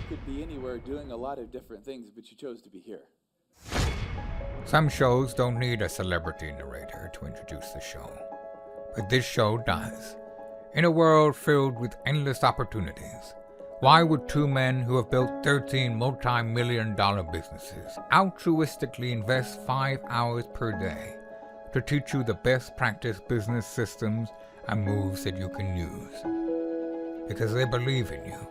could be anywhere doing a lot of different things, but you chose to be here. Some shows don't need a celebrity narrator to introduce the show, but this show does. In a world filled with endless opportunities, why would two men who have built 13 multi-million-dollar businesses altruistically invest 5 hours per day to teach you the best practice business systems and moves that you can use? Because they believe in you,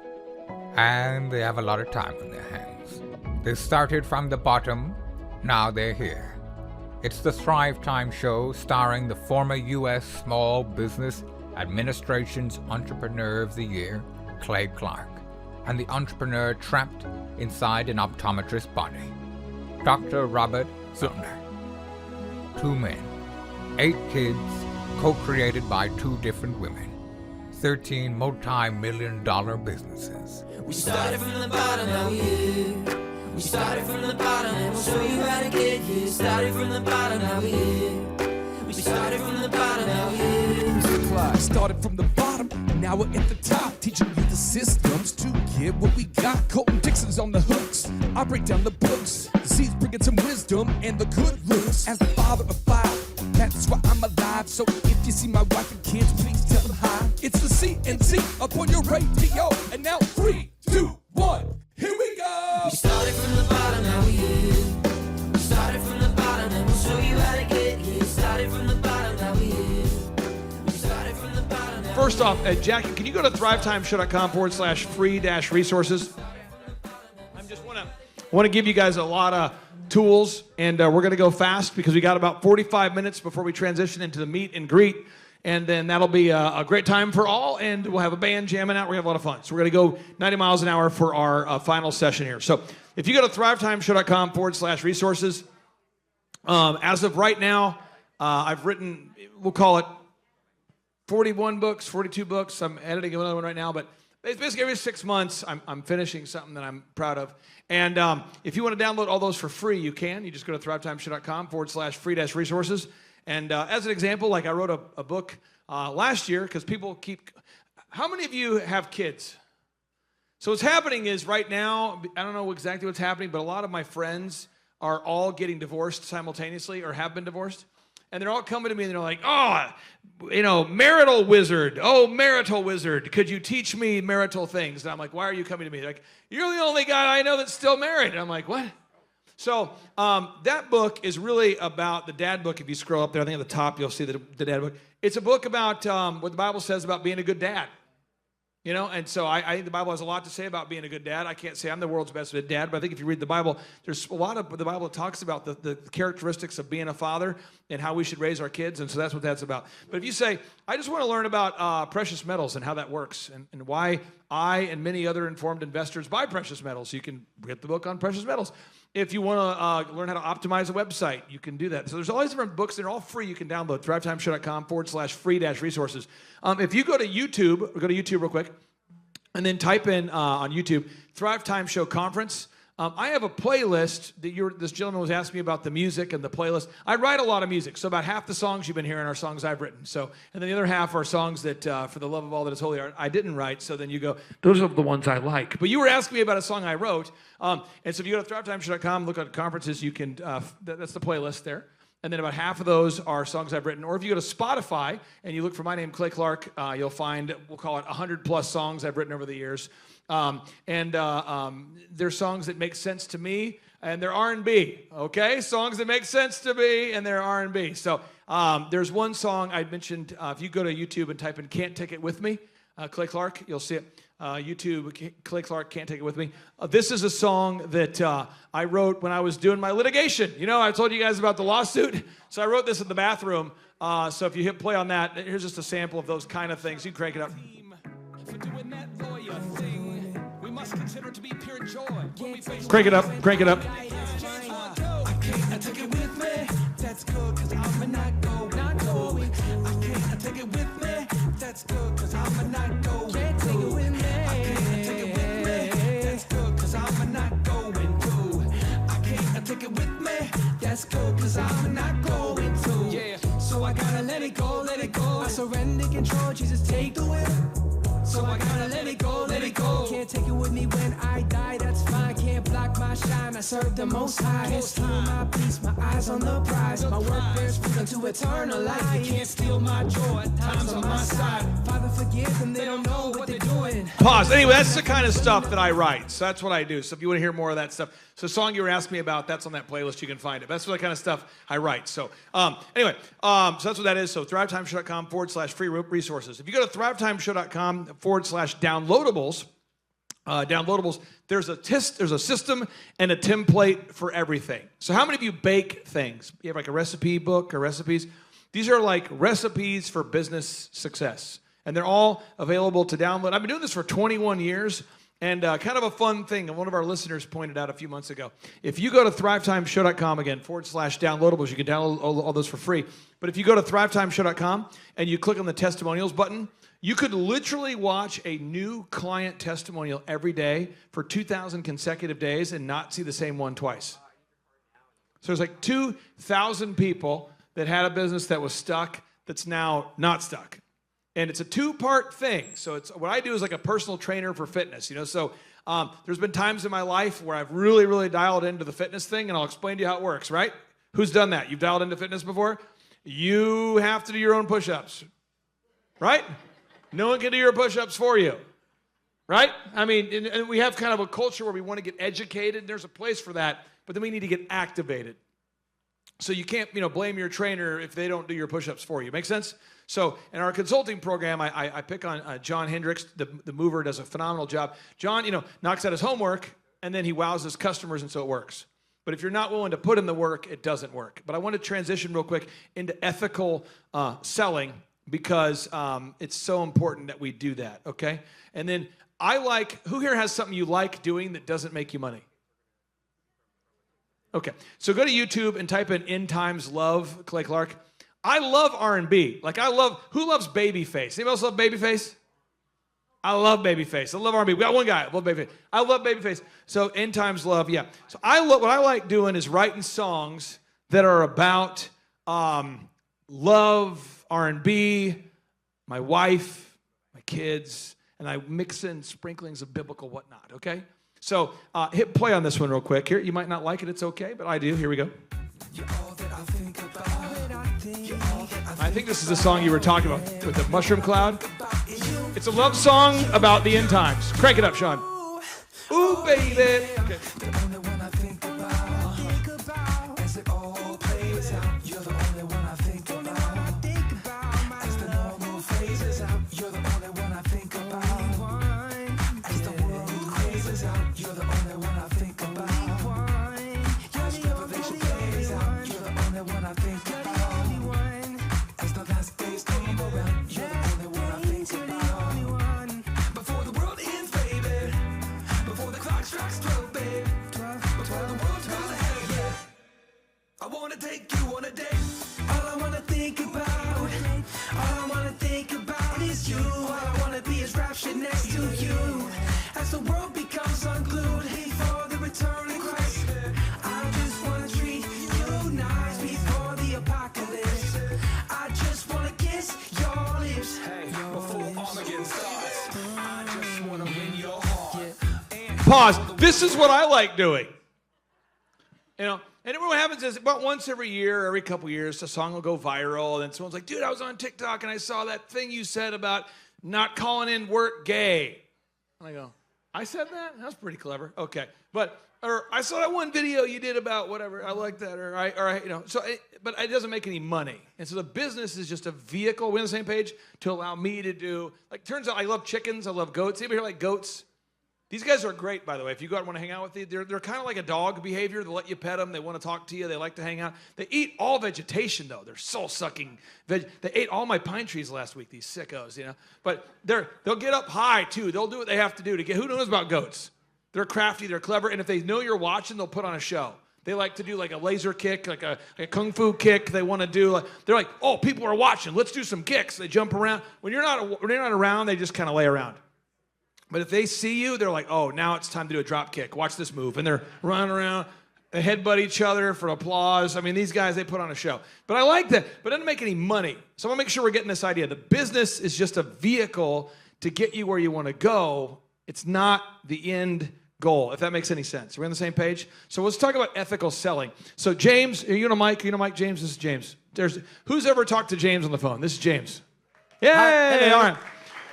and they have a lot of time on their hands. They started from the bottom, now they're here. It's the Thrivetime show starring the former U.S. Small Business Administration's Entrepreneur of the Year, Clay Clark, and the entrepreneur trapped inside an optometrist's body, Dr. Robert Zillner. 2 men, 8 kids, co-created by 2 different women, 13 multi-million-dollar businesses. We started from the bottom, now we're here. We started from the bottom, and we'll show you how to get here. Started from the bottom, now we're here. We started from the bottom, now we're here. Started from the bottom, and now we're at the top, teaching you the systems to get what we got. Colton Dixon's on the hooks, I break down the books. The C's bringing some wisdom and the good looks. As the father of 5, that's why I'm alive. So if you see my wife and kids, please tell them hi. It's the CNC up on your radio, and now 3, 2, 1, here we go. We started from the bottom, now we're here. We started from the bottom, and we'll show you how to get here. Started from the bottom, now we're here. We started from the bottom, now First off, Jackie, can you go to thrivetimeshow.com/free-resources? I just want to give you guys a lot of tools, and we're going to go fast because we got about 45 minutes before we transition into the meet and greet, and then that'll be a great time for all, and we'll have a band jamming out. We're going to have a lot of fun. So we're going to go 90 miles an hour for our final session here. So if you go to thrivetimeshow.com/resources, as of right now, I've written, we'll call it 41 books, 42 books. I'm editing another one right now, but basically every 6 months, I'm finishing something that I'm proud of. And if you want to download all those for free, you can. You just go to thrivetimeshow.com/free-resources. And as an example, like I wrote a book last year because people keep... How many of you have kids? So what's happening is right now, I don't know exactly what's happening, but a lot of my friends are all getting divorced simultaneously or have been divorced. And they're all coming to me and they're like, oh, marital wizard. Oh, marital wizard. Could you teach me marital things? And I'm like, why are you coming to me? They're like, you're the only guy I know that's still married. And I'm like, what? So that book is really about the dad book. If you scroll up there, I think at the top, you'll see the dad book. It's a book about what the Bible says about being a good dad. And so I think the Bible has a lot to say about being a good dad. I can't say I'm the world's best dad, but I think if you read the Bible, there's a lot of the Bible that talks about the characteristics of being a father and how we should raise our kids, and so that's what that's about. But if you say, I just want to learn about precious metals and how that works and why I and many other informed investors buy precious metals, you can get the book on precious metals. If you want to learn how to optimize a website, you can do that. So there's all these different books. They're all free. You can download thrivetimeshow.com/free-resources. If you go to YouTube real quick, and then type in on YouTube, Thrive Time Show Conference. I have a playlist that this gentleman was asking me about the music and the playlist. I write a lot of music, so about half the songs you've been hearing are songs I've written. So, and then the other half are songs that, for the love of all that is holy, I didn't write. So then you go, those are the ones I like. But you were asking me about a song I wrote, and so if you go to thrivetimeshow.com, look at conferences, you can. That's the playlist there. And then about half of those are songs I've written. Or if you go to Spotify and you look for my name, Clay Clark, you'll find, we'll call it 100+ songs I've written over the years. They're songs that make sense to me, and they're R&B, okay? Songs that make sense to me, and they're R&B. So there's one song I mentioned. If you go to YouTube and type in Can't Take It With Me, Clay Clark, you'll see it. YouTube, Clay Clark, Can't Take It With Me. This is a song that I wrote when I was doing my litigation. I told you guys about the lawsuit. So I wrote this in the bathroom. So if you hit play on that, here's just a sample of those kind of things. You can crank it up. Crank it up, crank it up. So I gotta let it go, let it go. I surrender control, Jesus, take the wheel. so I gotta let it go, let it go. Can't take it with me when I die, that's fine. Can't block my shine, I serve the Most High. Can't steal my peace, my eyes on the prize. My work bears fruit unto eternal life. You can't steal my joy, time's on my side. Father, forgive them, they don't know what they're doing. Pause. Anyway, that's the kind of stuff that I write. So that's what I do. So if you want to hear more of that stuff, so the song you were asking me about, that's on that playlist. You can find it. That's the kind of stuff I write. So anyway, so that's what that is. So thrivetimeshow.com/free resources. If you go to thrivetimeshow.com/downloadables, there's a system and a template for everything. So how many of you bake things? You have like a recipe book or recipes? These are like recipes for business success. And they're all available to download. I've been doing this for 21 years. And kind of a fun thing, and one of our listeners pointed out a few months ago. If you go to thrivetimeshow.com again, /downloadables, you can download all those for free. But if you go to thrivetimeshow.com and you click on the testimonials button, you could literally watch a new client testimonial every day for 2,000 consecutive days and not see the same one twice. So there's like 2,000 people that had a business that was stuck that's now not stuck. And it's a two-part thing. So it's what I do is like a personal trainer for fitness, So there's been times in my life where I've really, really dialed into the fitness thing, and I'll explain to you how it works, right? Who's done that? You've dialed into fitness before? You have to do your own push-ups, right? No one can do your push-ups for you, right? I mean, and we have kind of a culture where we want to get educated. There's a place for that, but then we need to get activated. So you can't, blame your trainer if they don't do your push-ups for you. Make sense? So in our consulting program, I pick on John Hendricks, the mover, does a phenomenal job. John, knocks out his homework, and then he wows his customers, and so it works. But if you're not willing to put in the work, it doesn't work. But I want to transition real quick into ethical selling because it's so important that we do that, okay? And then who here has something you like doing that doesn't make you money? Okay, so go to YouTube and type in End Times Love, Clay Clark. I love R&B. Who loves Babyface? Anybody else love Babyface? I love Babyface. I love R&B. We got one guy. I love Babyface. I love Babyface. So End Times Love, yeah. So what I like doing is writing songs that are about love, R&B, my wife, my kids, and I mix in sprinklings of biblical whatnot, okay? So hit play on this one real quick. Here, you might not like it. It's okay, but I do. Here we go. I think this is the song you were talking about with the mushroom cloud. It's a love song about the end times. Crank it up, Sean. Ooh, baby. Okay. I wanna take you on a date. All I wanna think about is you. All I wanna be is raptured next to you. As the world becomes unglued before the return of Christ, I just wanna treat you nice before the apocalypse. I just wanna kiss your lips. Hey, before Armageddon starts, I just wanna win your heart. Pause. This is what I like doing. And what happens is about once every year, every couple years, a song will go viral, and then someone's like, dude, I was on TikTok, and I saw that thing you said about not calling in work gay. And I go, I said that? That's pretty clever. Okay. Or I saw that one video you did about whatever. I like that. But it doesn't make any money. And so the business is just a vehicle. We're on the same page to allow me to do, turns out I love chickens. I love goats. Anybody here like goats? These guys are great, by the way. If you go out and want to hang out with them, they're kind of like a dog behavior. They let you pet them. They want to talk to you. They like to hang out. They eat all vegetation, though. They're soul-sucking. They ate all my pine trees last week, these sickos, But they'll get up high, too. They'll do what they have to do to get. Who knows about goats? They're crafty. They're clever. And if they know you're watching, they'll put on a show. They like to do like a laser kick, like a kung fu kick. They want to do they're like, oh, people are watching. Let's do some kicks. They jump around. When you're not around, they just kind of lay around. But if they see you, they're like, oh, now it's time to do a drop kick. Watch this move. And they're running around. They headbutt each other for applause. I mean, these guys, they put on a show. But I like that. But it doesn't make any money. So I want to make sure we're getting this idea. The business is just a vehicle to get you where you want to go. It's not the end goal, if that makes any sense. We're on the same page? So let's talk about ethical selling. So James, are you on a mic? Are you on a mic, James? This is James. Who's ever talked to James on the phone? This is James. Yay! Hey, all right.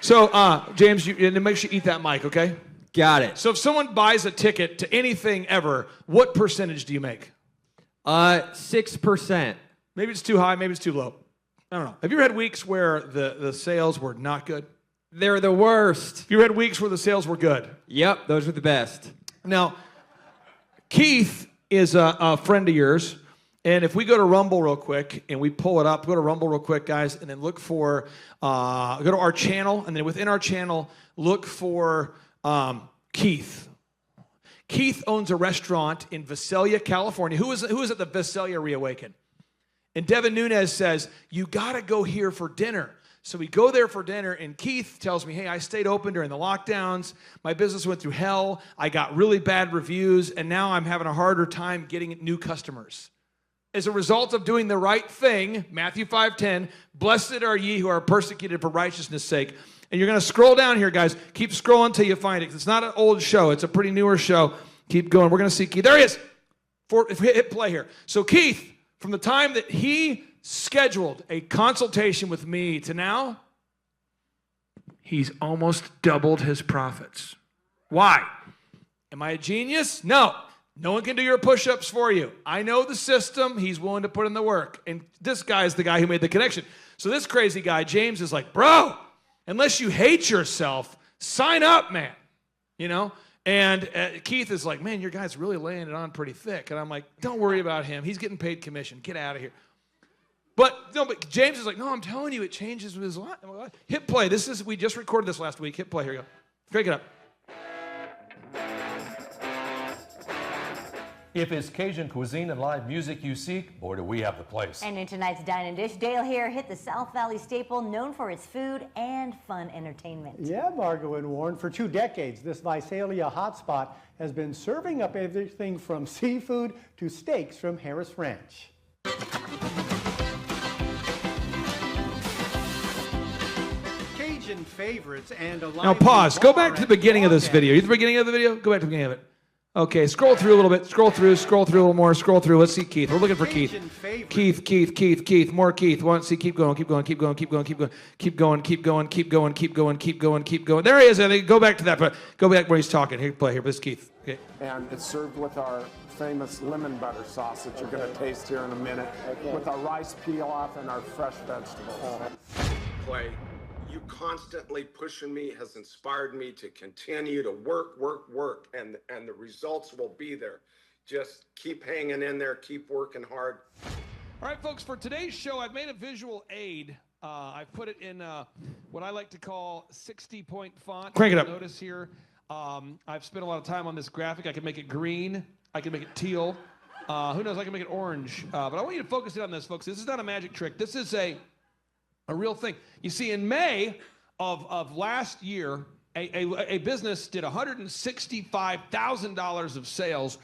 So, James, and make sure you eat that mic, okay? Got it. So if someone buys a ticket to anything ever, what percentage do you make? 6%. Maybe it's too high, maybe it's too low. I don't know. Have you ever had weeks where the sales were not good? They're the worst. Have you ever had weeks where the sales were good? Yep, those were the best. Now, Keith is a friend of yours, and if we go to Rumble real quick and we pull it up, go to Rumble real quick, guys, and then look for, go to our channel, and then within our channel, look for Keith. Keith owns a restaurant in Visalia, California. Who is at the Visalia Reawaken? And Devin Nunes says, you got to go here for dinner. So we go there for dinner, and Keith tells me, hey, I stayed open during the lockdowns. My business went through hell. I got really bad reviews, and now I'm having a harder time getting new customers. As a result of doing the right thing, Matthew 5:10, blessed are ye who are persecuted for righteousness' sake. And you're going to scroll down here, guys. Keep scrolling until you find it. It's not an old show. It's a pretty newer show. Keep going. We're going to see Keith. There he is. If we hit play here. So Keith, from the time that he scheduled a consultation with me to now, he's almost doubled his profits. Why? Am I a genius? No. No one can do your push-ups for you. I know the system. He's willing to put in the work. And this guy is the guy who made the connection. So this crazy guy, James, is like, bro, unless you hate yourself, sign up, man. You know? And Keith is like, man, your guy's really laying it on pretty thick. And I'm like, don't worry about him. He's getting paid commission. Get out of here. But James is like, no, I'm telling you, it changes with his life. Hit play. We just recorded this last week. Hit play. Here you go. Crank it up. If it's Cajun cuisine and live music you seek, boy, do we have the place. And in tonight's Dine and Dish, Dale here hit the South Valley staple known for its food and fun entertainment. Yeah, Margot and Warren, for 2 decades, this Visalia hotspot has been serving up everything from seafood to steaks from Harris Ranch. Cajun favorites and a Now pause. Go back to the beginning of this video. You at the beginning of the video? Go back to the beginning of it. Okay, scroll through a little bit. Scroll through a little more. Scroll through. Let's see Keith. We're looking for Keith. Keith. More Keith. See, keep going. There he is. I think go back to that. But go back where he's talking. Here, play here. This is Keith. Okay. And it's served with our famous lemon butter sauce that you're going to taste here in a minute, with our rice peel-off and our fresh vegetables. Clay, you constantly pushing me has inspired me to continue to work, and the results will be there. Just keep hanging in there, keep working hard. All right, folks, for today's show, I've made a visual aid. I've put it in what I like to call 60-point font. Crank it up. Notice here, I've spent a lot of time on this graphic. I can make it green. I can make it teal. Who knows? I can make it orange. But I want you to focus in on this, folks. This is not a magic trick. This is a real thing. You see, in May of last year, a business did $165,000 of sales.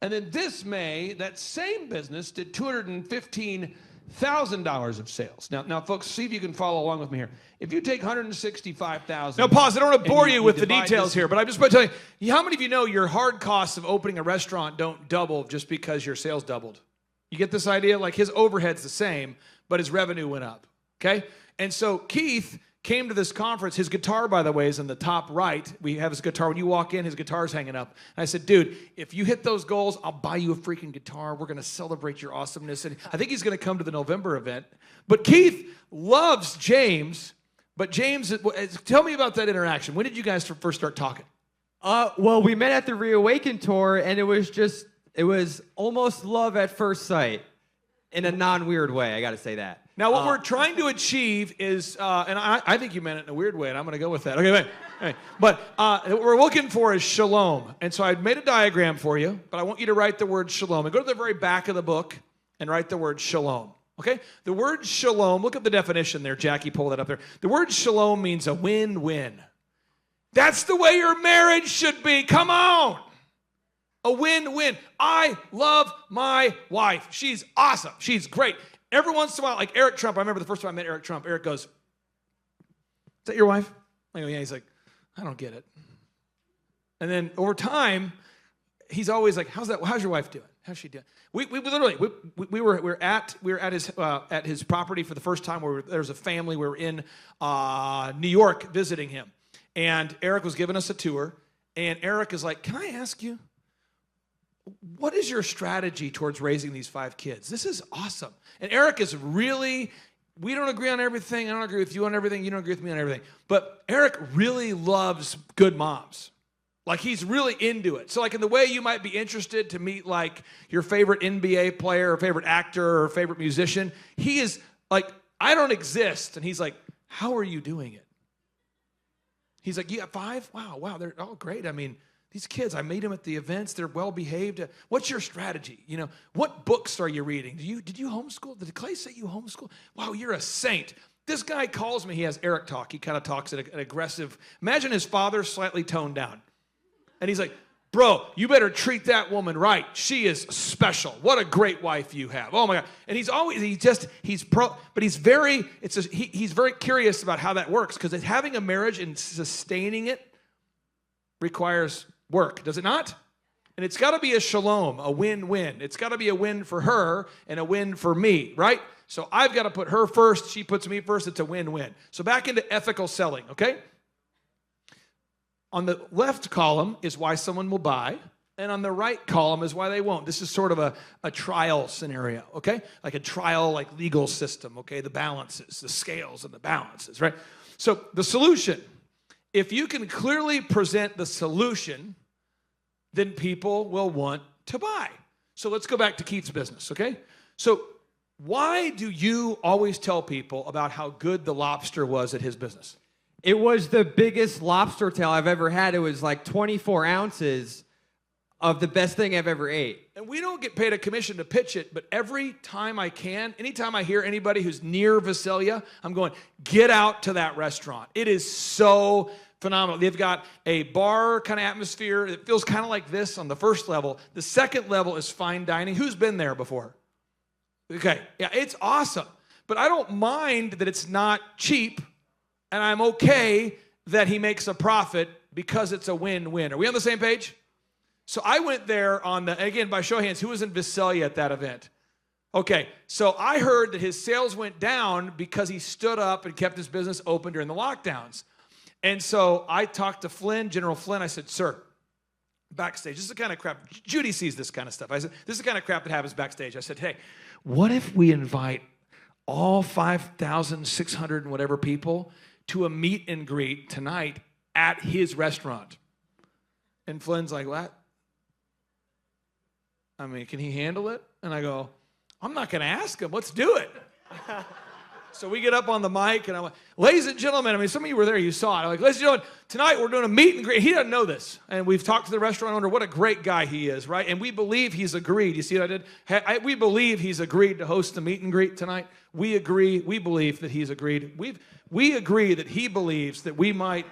And then this May, that same business did $215,000 of sales. Now, folks, see if you can follow along with me here. If you take $165,000. Now, pause. I don't want to bore you with the details here, but I'm just going to tell you, how many of you know your hard costs of opening a restaurant don't double just because your sales doubled? You get this idea? Like his overhead's the same, but his revenue went up. Okay? And so Keith came to this conference. His guitar, by the way, is in the top right. We have his guitar. When you walk in, his guitar's hanging up. And I said, dude, if you hit those goals, I'll buy you a freaking guitar. We're going to celebrate your awesomeness. And I think he's going to come to the November event. But Keith loves James. But James, tell me about that interaction. When did you guys first start talking? Well, we met at the Reawaken tour, and it was almost love at first sight. In a non-weird way, I got to say that. Now, what we're trying to achieve is, and I think you meant it in a weird way, and I'm going to go with that. Okay, wait. But what we're looking for is shalom. And so I made a diagram for you, but I want you to write the word shalom. And go to the very back of the book and write the word shalom. Okay? The word shalom, look at the definition there. Jackie, pull that up there. The word shalom means a win-win. That's the way your marriage should be. Come on. A win-win. I love my wife. She's awesome. She's great. Every once in a while, like Eric Trump, I remember the first time I met Eric Trump, Eric goes, is that your wife? I go, yeah. He's like, I don't get it. And then over time, he's always like, how's your wife doing? How's she doing? We were at his property for the first time. There was a family. We were in New York visiting him, and Eric was giving us a tour. And Eric is like, can I ask you, what is your strategy towards raising these 5 kids? This is awesome. And Eric is really, we don't agree on everything. I don't agree with you on everything. You don't agree with me on everything. But Eric really loves good moms. Like, he's really into it. So, like, in the way you might be interested to meet, like, your favorite NBA player or favorite actor or favorite musician, he is like, I don't exist. And he's like, how are you doing it? He's like, you got 5? Wow, they're all great. I mean, these kids, I meet them at the events. They're well-behaved. What's your strategy? You know, what books are you reading? Did you homeschool? Did Clay say you homeschool? Wow, you're a saint. This guy calls me. He has Eric talk. He kind of talks at an aggressive. Imagine his father slightly toned down. And he's like, bro, you better treat that woman right. She is special. What a great wife you have. Oh my God. And he's very curious about how that works, because having a marriage and sustaining it requires work, does it not? And it's got to be a shalom, a win-win. It's got to be a win for her and a win for me, right? So I've got to put her first. She puts me first. It's a win-win. So back into ethical selling, okay? On the left column is why someone will buy, and on the right column is why they won't. This is sort of a trial scenario, okay? Like a trial, like legal system, okay? The balances, the scales and the balances, right? So the solution, if you can clearly present the solution, then people will want to buy. So let's go back to Keith's business, okay? So why do you always tell people about how good the lobster was at his business? It was the biggest lobster tail I've ever had. It was like 24 ounces of the best thing I've ever ate. And we don't get paid a commission to pitch it, but every time I can, anytime I hear anybody who's near Visalia, I'm going, get out to that restaurant. It is so phenomenal. They've got a bar kind of atmosphere. It feels kind of like this on the first level. The second level is fine dining. Who's been there before? Okay, yeah, it's awesome. But I don't mind that it's not cheap. And I'm okay that he makes a profit because it's a win-win. Are we on the same page? So I went there again, by show of hands, who was in Visalia at that event? Okay, so I heard that his sales went down because he stood up and kept his business open during the lockdowns. And so I talked to Flynn, General Flynn. I said, sir, backstage, this is the kind of crap. Judy sees this kind of stuff. I said, this is the kind of crap that happens backstage. I said, hey, what if we invite all 5,600 and whatever people to a meet and greet tonight at his restaurant? And Flynn's like, what? I mean, can he handle it? And I go, I'm not going to ask him. Let's do it. So we get up on the mic, and I'm like, ladies and gentlemen, I mean, some of you were there, you saw it. I'm like, ladies and gentlemen, tonight we're doing a meet and greet. He doesn't know this. And we've talked to the restaurant owner, what a great guy he is, right? And we believe he's agreed. You see what I did? We believe he's agreed to host the meet and greet tonight. We agree. We believe that he's agreed. We agree that he believes that we might.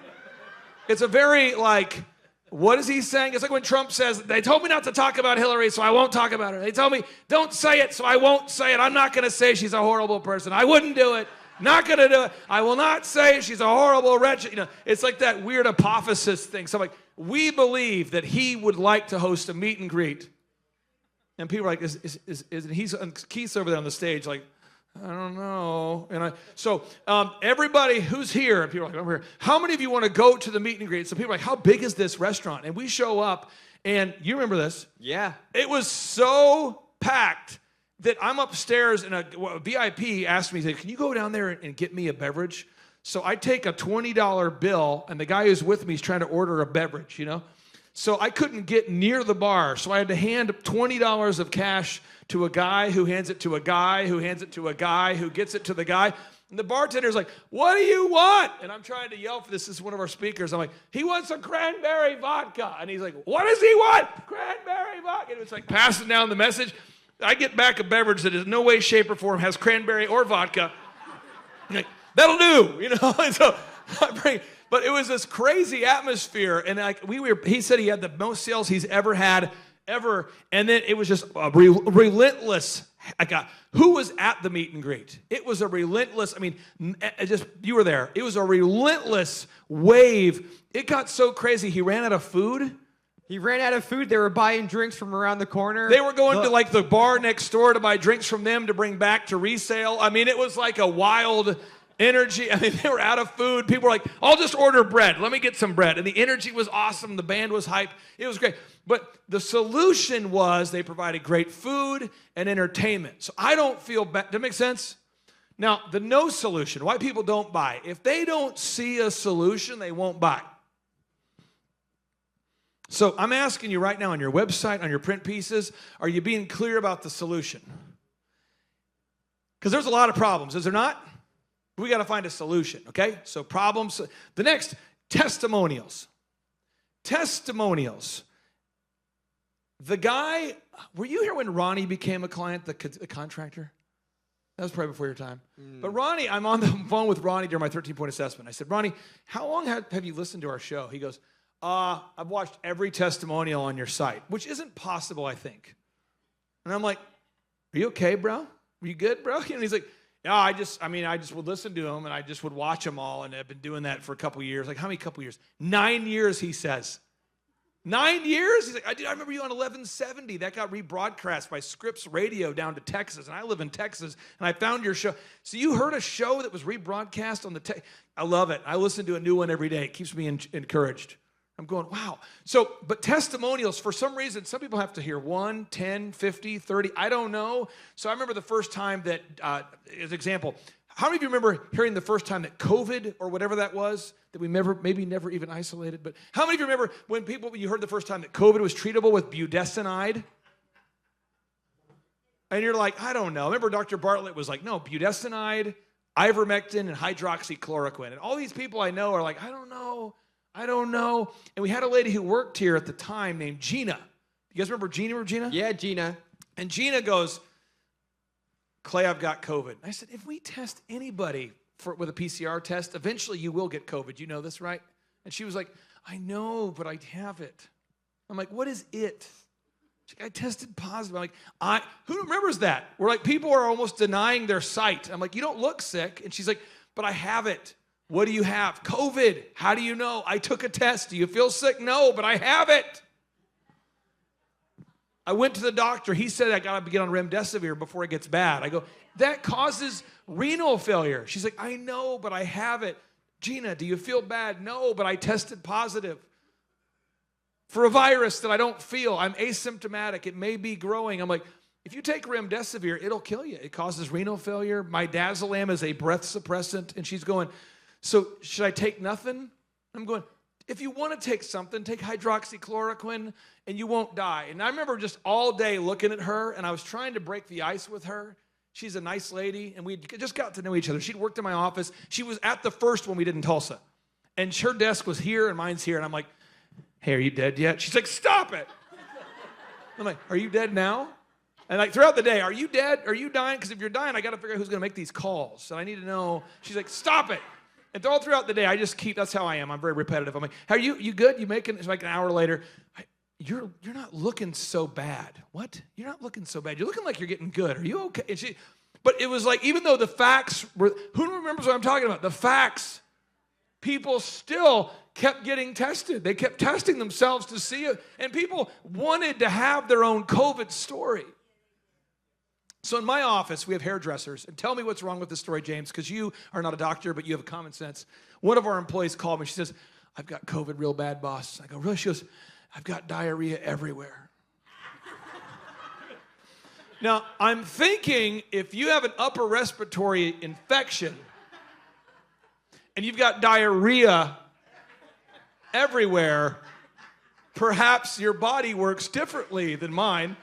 It's a very, like, what is he saying? It's like when Trump says, they told me not to talk about Hillary, so I won't talk about her. They told me, don't say it, so I won't say it. I'm not going to say she's a horrible person. I wouldn't do it. Not going to do it. I will not say she's a horrible wretch. You know, it's like that weird apophysis thing. So I'm like, we believe that he would like to host a meet and greet. And people are like, Keith's over there on the stage, like, I don't know. And so everybody who's here, and people are like, over here, how many of you want to go to the meet and greet? So people are like, how big is this restaurant? And we show up, and you remember this? Yeah. It was so packed that I'm upstairs, and a VIP asked me, can you go down there and get me a beverage? So I take a $20 bill, and the guy who's with me is trying to order a beverage, you know? So I couldn't get near the bar, so I had to hand $20 of cash to a guy who hands it to a guy who hands it to a guy who gets it to the guy. And the bartender's like, what do you want? And I'm trying to yell for this. This is one of our speakers. I'm like, he wants some cranberry vodka. And he's like, what does he want? Cranberry vodka. And it's like passing down the message. I get back a beverage that in no way, shape, or form has cranberry or vodka. I'm like, that'll do, you know? And so I bring, but it was this crazy atmosphere. And like he said he had the most sales he's ever had, ever. And then it was just a relentless Who was at the meet and greet? It was a relentless, you were there. It was a relentless wave. It got so crazy, he ran out of food. He ran out of food. They were buying drinks from around the corner. They were going to like the bar next door to buy drinks from them to bring back to resale. It was like a wild energy. They were out of food. People were like, I'll just order bread. Let me get some bread. And the energy was awesome. The band was hype. It was great. But the solution was they provided great food and entertainment. So I don't feel bad. Does that make sense? Now, the no solution, why people don't buy. If they don't see a solution, they won't buy. So I'm asking you right now on your website, on your print pieces, are you being clear about the solution? Because there's a lot of problems, is there not? We got to find a solution, okay? So problems. The next, testimonials. Testimonials. The guy, were you here when Ronnie became a client, the contractor? That was probably before your time. But Ronnie, I'm on the phone with Ronnie during my 13-point assessment. I said, Ronnie, how long have you listened to our show? He goes, I've watched every testimonial on your site, which isn't possible, I think. And I'm like, are you okay, bro? Are you good, bro? And he's like, yeah, I just would listen to them and I just would watch them all. And I've been doing that for a couple years. Like, how many couple years? 9 years, he says. 9 years? He's like, I remember you on 1170. That got rebroadcast by Scripps Radio down to Texas. And I live in Texas. And I found your show. So you heard a show that was rebroadcast on the I love it. I listen to a new one every day. It keeps me encouraged. I'm going, wow. So, but testimonials, for some reason, some people have to hear 1, 10, 50, 30. I don't know. So I remember the first time that, as an example, how many of you remember hearing the first time that COVID or whatever that was, that we maybe never even isolated, but how many of you remember when you heard the first time that COVID was treatable with budesonide? And you're like, I don't know. Remember Dr. Bartlett was like, no, budesonide, ivermectin, and hydroxychloroquine. And all these people I know are like, I don't know. And we had a lady who worked here at the time named Gina. You guys remember Gina? Yeah, Gina. And Gina goes, Clay, I've got COVID. I said, if we test anybody with a PCR test, eventually you will get COVID. You know this, right? And she was like, I know, but I have it. I'm like, what is it? She's like, I tested positive. I'm like, who remembers that? We're like, people are almost denying their sight. I'm like, you don't look sick. And she's like, but I have it. What do you have? COVID. How do you know? I took a test. Do you feel sick? No, but I have it. I went to the doctor. He said I got to get on remdesivir before it gets bad. I go, that causes renal failure. She's like, I know, but I have it. Gina, do you feel bad? No, but I tested positive for a virus that I don't feel. I'm asymptomatic. It may be growing. I'm like, if you take remdesivir, it'll kill you. It causes renal failure. Midazolam is a breath suppressant. And she's going, so should I take nothing? I'm going, if you want to take something, take hydroxychloroquine and you won't die. And I remember just all day looking at her, and I was trying to break the ice with her. She's a nice lady, and we just got to know each other. She'd worked in my office. She was at the first one we did in Tulsa. And her desk was here and mine's here. And I'm like, hey, are you dead yet? She's like, stop it. I'm like, are you dead now? And like throughout the day, are you dead? Are you dying? Because if you're dying, I got to figure out who's going to make these calls. And I need to know. She's like, stop it. And all throughout the day, I just keep, that's how I am. I'm very repetitive. I'm like, are you good? You making, it's like an hour later. You're not looking so bad. What? You're not looking so bad. You're looking like you're getting good. Are you okay? And but it was like, even though the facts were, who remembers what I'm talking about? The facts, people still kept getting tested. They kept testing themselves to see it. And people wanted to have their own COVID story. So in my office, we have hairdressers. And tell me what's wrong with this story, James, because you are not a doctor, but you have common sense. One of our employees called me. She says, I've got COVID real bad, boss. I go, really? She goes, I've got diarrhea everywhere. Now, I'm thinking if you have an upper respiratory infection and you've got diarrhea everywhere, perhaps your body works differently than mine.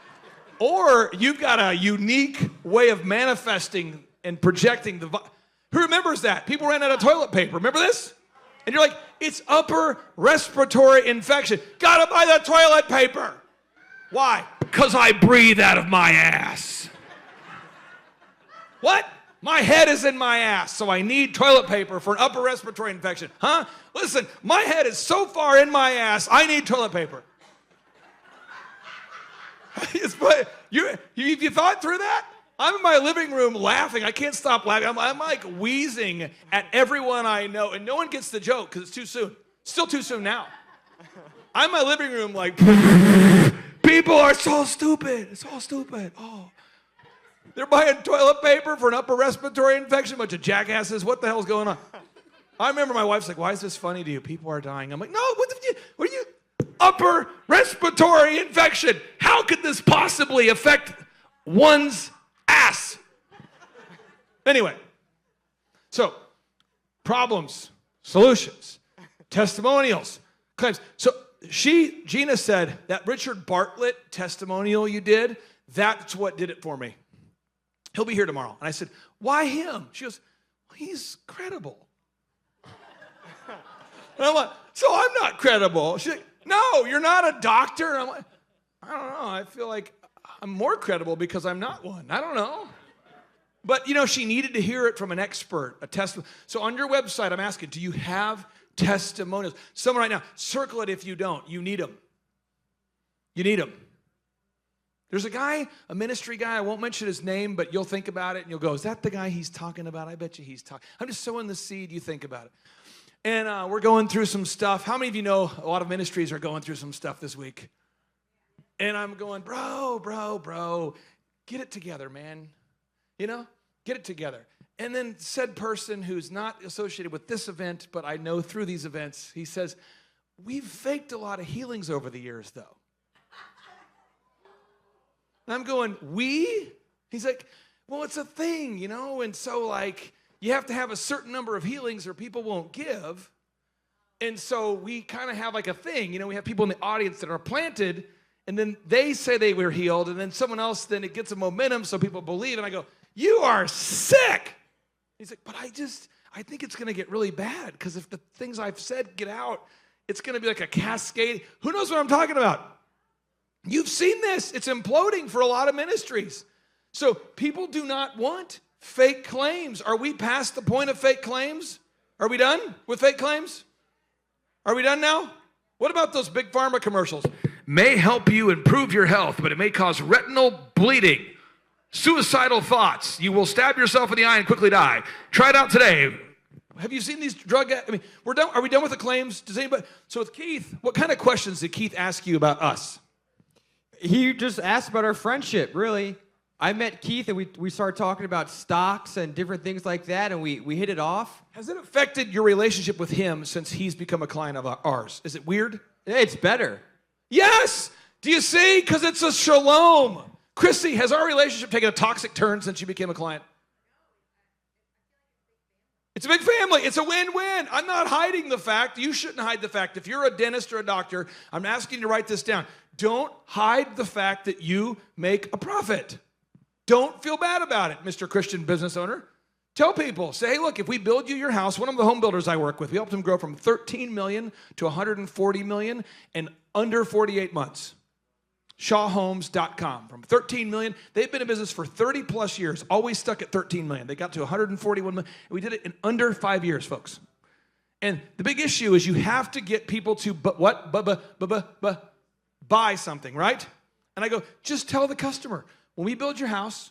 Or you've got a unique way of manifesting and projecting the virus. Who remembers that? People ran out of toilet paper. Remember this? And you're like, it's upper respiratory infection. Gotta buy the toilet paper. Why? Because I breathe out of my ass. What? My head is in my ass, so I need toilet paper for an upper respiratory infection. Huh? Listen, my head is so far in my ass, I need toilet paper. You thought through that? I'm in my living room laughing. I can't stop laughing. I'm like wheezing at everyone I know, and no one gets the joke because it's too soon. Still too soon now. I'm in my living room like, people are so stupid. It's all stupid. Oh. They're buying toilet paper for an upper respiratory infection. Bunch of jackasses. What the hell's going on? I remember my wife's like, why is this funny to you? People are dying. I'm like, no, what are you? Upper respiratory infection. How could this possibly affect one's ass? Anyway, so problems, solutions, testimonials, claims. So Gina said that Richard Bartlett testimonial you did, that's what did it for me. He'll be here tomorrow. And I said, why him? She goes, well, he's credible. And I'm like, so I'm not credible. She's like, no, you're not a doctor. And I'm like, I don't know. I feel like I'm more credible because I'm not one. I don't know. But, she needed to hear it from an expert, a testimony. So on your website, I'm asking, do you have testimonials? Someone right now, circle it if you don't. You need them. You need them. There's a guy, a ministry guy, I won't mention his name, but you'll think about it and you'll go, is that the guy he's talking about? I bet you he's talking. I'm just sowing the seed, you think about it. And we're going through some stuff. How many of you know a lot of ministries are going through some stuff this week? And I'm going, bro, get it together, man. Get it together. And then said person who's not associated with this event, but I know through these events, he says, we've faked a lot of healings over the years, though. And I'm going, we? He's like, well, it's a thing, and so, you have to have a certain number of healings or people won't give. And so we kind of have a thing. We have people in the audience that are planted, and then they say they were healed, and then someone else, then it gets a momentum so people believe. And I go, you are sick. He's like, but I think it's going to get really bad because if the things I've said get out, it's going to be like a cascade. Who knows what I'm talking about? You've seen this. It's imploding for a lot of ministries. So people do not want fake claims. Are we past the point of fake claims? Are we done with fake claims? Are we done now? What about those big pharma commercials? May help you improve your health, but it may cause retinal bleeding, suicidal thoughts. You will stab yourself in the eye and quickly die. Try it out today. Have you seen these we're done. Are we done with the claims? Does anybody? So with Keith, what kind of questions did Keith ask you about us? He just asked about our friendship, really. I met Keith, and we started talking about stocks and different things like that, and we hit it off. Has it affected your relationship with him since he's become a client of ours? Is it weird? It's better. Yes! Do you see? Because it's a shalom. Chrissy, has our relationship taken a toxic turn since you became a client? It's a big family. It's a win-win. I'm not hiding the fact. You shouldn't hide the fact. If you're a dentist or a doctor, I'm asking you to write this down. Don't hide the fact that you make a profit. Don't feel bad about it, Mr. Christian business owner. Tell people, say, hey, look, if we build you your house, one of the home builders I work with, we helped them grow from 13 million to 140 million in under 48 months. ShawHomes.com. From 13 million, they've been in business for 30 plus years, always stuck at 13 million. They got to 141 million. And we did it in under 5 years, folks. And the big issue is you have to get people to buy something, right? And I go, just tell the customer, when we build your house,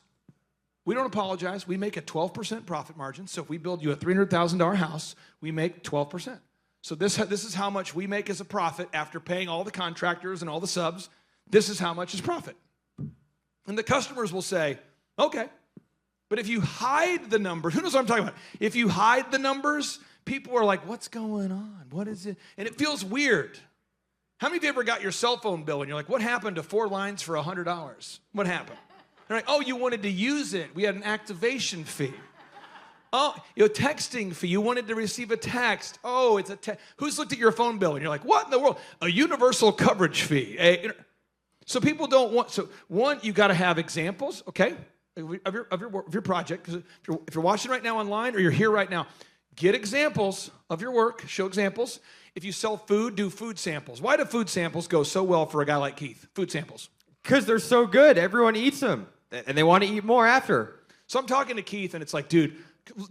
we don't apologize. We make a 12% profit margin. So if we build you a $300,000 house, we make 12%. So this is how much we make as a profit after paying all the contractors and all the subs. This is how much is profit. And the customers will say, okay. But if you hide the numbers, who knows what I'm talking about? If you hide the numbers, people are like, what's going on? What is it? And it feels weird. How many of you ever got your cell phone bill and you're like, what happened to 4 lines for $100? What happened? They're like, oh, you wanted to use it. We had an activation fee. Oh, texting fee. You wanted to receive a text. Oh, it's a text. Who's looked at your phone bill and you're like, what in the world? A universal coverage fee. So people don't want, so one, you got to have examples, okay, of your project. Because if you're watching right now online or you're here right now, get examples of your work, show examples. If you sell food, do food samples. Why do food samples go so well for a guy like Keith? Food samples. Because they're so good. Everyone eats them, and they want to eat more after. So I'm talking to Keith, and it's like, dude,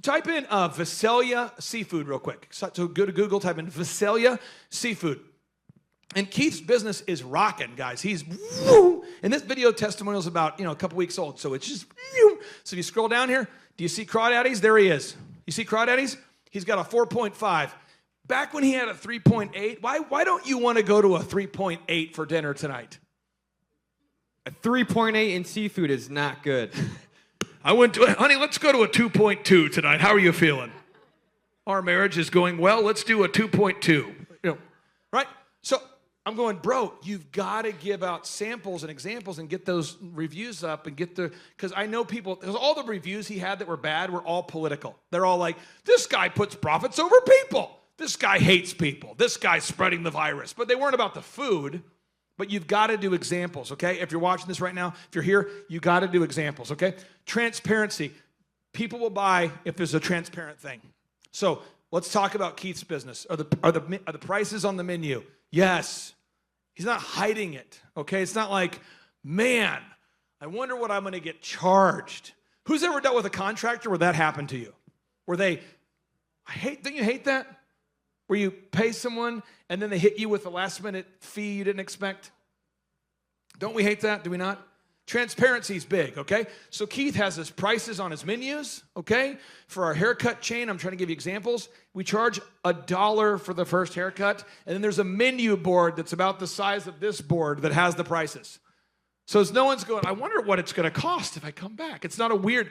type in Visalia seafood real quick. So go to Google, type in Visalia seafood. And Keith's business is rocking, guys. He's, and this video testimonial is about, a couple weeks old. So it's just, So if you scroll down here, do you see Crawdaddy's? There he is. You see Crawdaddy's? He's got a 4.5. Back when he had a 3.8, why don't you want to go to a 3.8 for dinner tonight? A 3.8 in seafood is not good. I went to, honey, let's go to a 2.2 tonight. How are you feeling? Our marriage is going well. Let's do a 2.2. Right? So I'm going, bro, you've got to give out samples and examples and get those reviews up and because I know people, because all the reviews he had that were bad were all political. They're all like, this guy puts profits over people. This guy hates people. This guy's spreading the virus. But they weren't about the food. But you've got to do examples, okay? If you're watching this right now, if you're here, you got to do examples, okay? Transparency. People will buy if there's a transparent thing. So let's talk about Keith's business. Are the prices on the menu? Yes. He's not hiding it, okay? It's not like, man, I wonder what I'm going to get charged. Who's ever dealt with a contractor where that happened to you? Where don't you hate that? Where you pay someone and then they hit you with a last minute fee you didn't expect? Don't we hate that? Do we not? Transparency is big, okay? So Keith has his prices on his menus, okay? For our haircut chain, I'm trying to give you examples. We charge $1 for the first haircut, and then there's a menu board that's about the size of this board that has the prices. So no one's going, I wonder what it's going to cost if I come back. It's not a weird,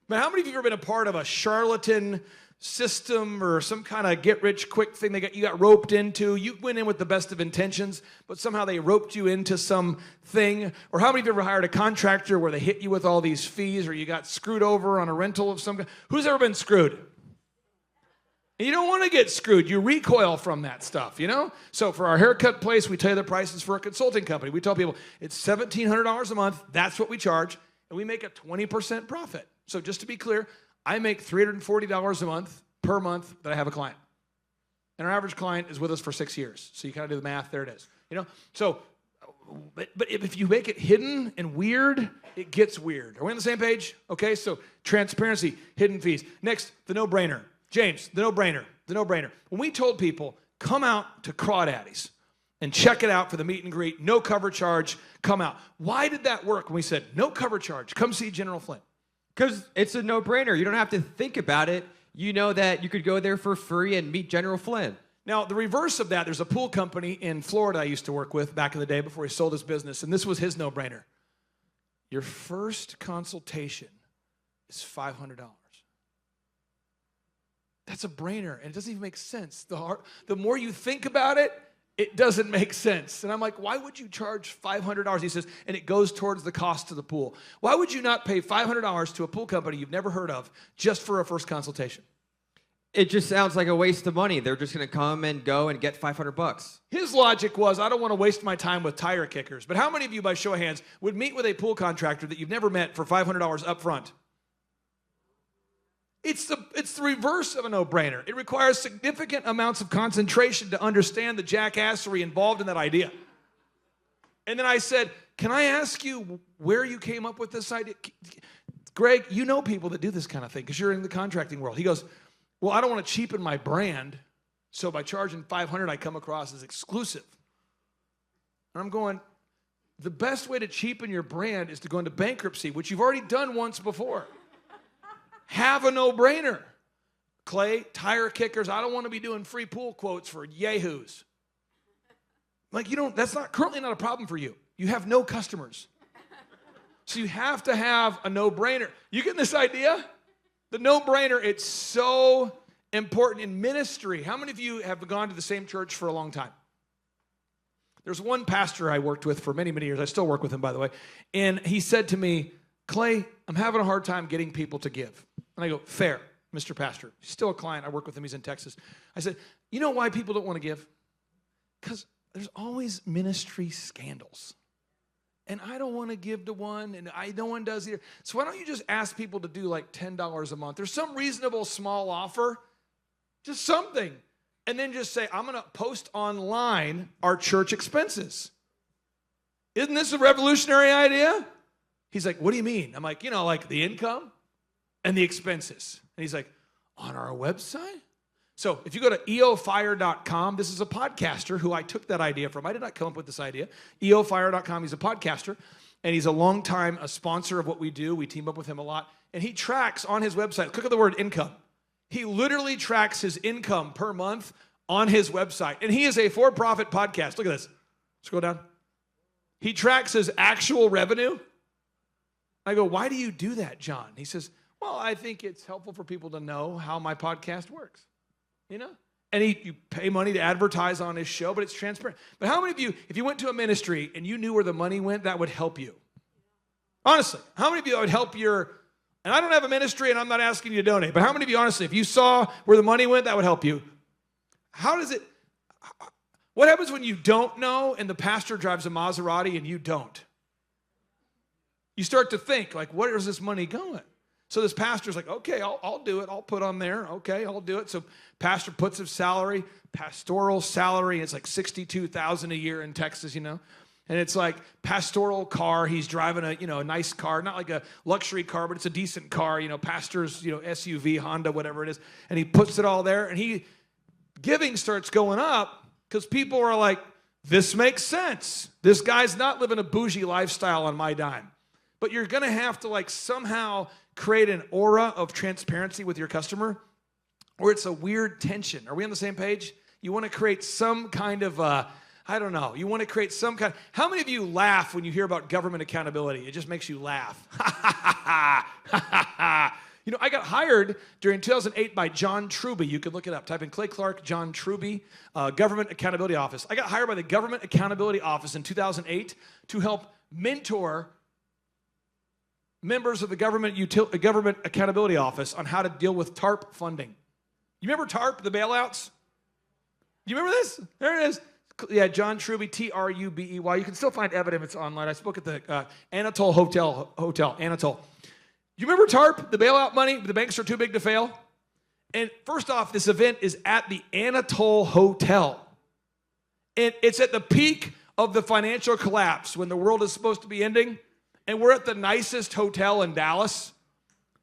but how many of you have ever been a part of a charlatan system or some kind of get-rich-quick thing you got roped into? You went in with the best of intentions, but somehow they roped you into some thing. Or how many of you ever hired a contractor where they hit you with all these fees, or you got screwed over on a rental of some kind? Who's ever been screwed? And you don't want to get screwed. You recoil from that stuff, you know? So for our haircut place, we tell you the prices for a consulting company. We tell people it's $1,700 a month. That's what we charge, and we make a 20% profit. So just to be clear, I make $340 a month per month that I have a client. And our average client is with us for 6 years. So you kind of do the math, there it is. You know? So, but if you make it hidden and weird, it gets weird. Are we on the same page? Okay, so transparency, hidden fees. Next, the no-brainer. James, the no-brainer, the no-brainer. When we told people, come out to Crawdaddy's and check it out for the meet and greet, no cover charge, come out. Why did that work when we said, no cover charge, come see General Flynn? Because it's a no-brainer. You don't have to think about it. You know that you could go there for free and meet General Flynn. Now, the reverse of that, there's a pool company in Florida I used to work with back in the day before he sold his business, and this was his no-brainer. Your first consultation is $500. That's a brainer, and it doesn't even make sense. The more you think about it, it doesn't make sense. And I'm like, why would you charge $500? He says, and it goes towards the cost of the pool. Why would you not pay $500 to a pool company you've never heard of just for a first consultation? It just sounds like a waste of money. They're just going to come and go and get $500. His logic was, I don't want to waste my time with tire kickers. But how many of you, by show of hands, would meet with a pool contractor that you've never met for $500 up front? It's the reverse of a no-brainer. It requires significant amounts of concentration to understand the jackassery involved in that idea. And then I said, can I ask you where you came up with this idea? Greg, you know people that do this kind of thing because you're in the contracting world. He goes, well, I don't want to cheapen my brand, so by charging $500, I come across as exclusive. And I'm going, the best way to cheapen your brand is to go into bankruptcy, which you've already done once before. Have a no-brainer. Clay, tire kickers, I don't want to be doing free pool quotes for yahoos. Like, that's currently not a problem for you. You have no customers. So you have to have a no-brainer. You getting this idea? The no-brainer, it's so important in ministry. How many of you have gone to the same church for a long time? There's one pastor I worked with for many, many years. I still work with him, by the way. And he said to me, Clay, I'm having a hard time getting people to give. And I go, fair, Mr. Pastor. He's still a client. I work with him. He's in Texas. I said, you know why people don't want to give? Because there's always ministry scandals. And I don't want to give to one, and no one does either. So why don't you just ask people to do like $10 a month? There's some reasonable small offer, just something. And then just say, I'm going to post online our church expenses. Isn't this a revolutionary idea? He's like, what do you mean? I'm like, like the income and the expenses. And he's like, on our website? So if you go to eofire.com, this is a podcaster who I took that idea from. I did not come up with this idea. eofire.com, he's a podcaster, and he's a longtime sponsor of what we do. We team up with him a lot. And he tracks on his website, click on the word income. He literally tracks his income per month on his website. And he is a for-profit podcast. Look at this. Scroll down. He tracks his actual revenue. I go, why do you do that, John? He says, well, I think it's helpful for people to know how my podcast works. You know? And you pay money to advertise on his show, but it's transparent. But how many of you, if you went to a ministry and you knew where the money went, that would help you? Honestly, how many of you that would help your, and I don't have a ministry and I'm not asking you to donate, but how many of you, honestly, if you saw where the money went, that would help you? What happens when you don't know and the pastor drives a Maserati and you don't? You start to think, like, where is this money going? So this pastor's like, okay, I'll do it. I'll put on there. Okay, I'll do it. So pastor puts his salary, pastoral salary. It's like $62,000 a year in Texas, you know. And it's like pastoral car. He's driving a nice car, not like a luxury car, but it's a decent car. You know, pastor's SUV, Honda, whatever it is. And he puts it all there. And giving starts going up because people are like, this makes sense. This guy's not living a bougie lifestyle on my dime. But you're going to have to somehow create an aura of transparency with your customer, or it's a weird tension. Are we on the same page? You want to create some kind of, you want to create some kind. How many of you laugh when you hear about government accountability? It just makes you laugh. I got hired during 2008 by John Truby. You can look it up. Type in Clay Clark, John Truby, Government Accountability Office. I got hired by the Government Accountability Office in 2008 to help mentor members of the Government Accountability Office on how to deal with TARP funding. You remember TARP, the bailouts? You remember this? There it is. Yeah, John Truby, Trubey. You can still find evidence online. I spoke at the Anatole Hotel, Anatole. You remember TARP, the bailout money? The banks are too big to fail? And first off, this event is at the Anatole Hotel. And it's at the peak of the financial collapse when the world is supposed to be ending. And we're at the nicest hotel in Dallas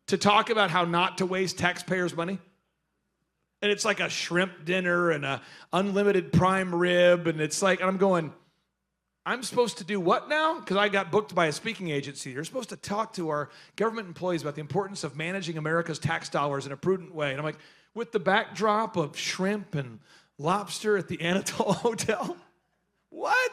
to talk about how not to waste taxpayers' money. And it's like a shrimp dinner and a unlimited prime rib. And it's like, and I'm going, I'm supposed to do what now? Because I got booked by a speaking agency. You're supposed to talk to our government employees about the importance of managing America's tax dollars in a prudent way. And I'm like, with the backdrop of shrimp and lobster at the Anatole Hotel? What?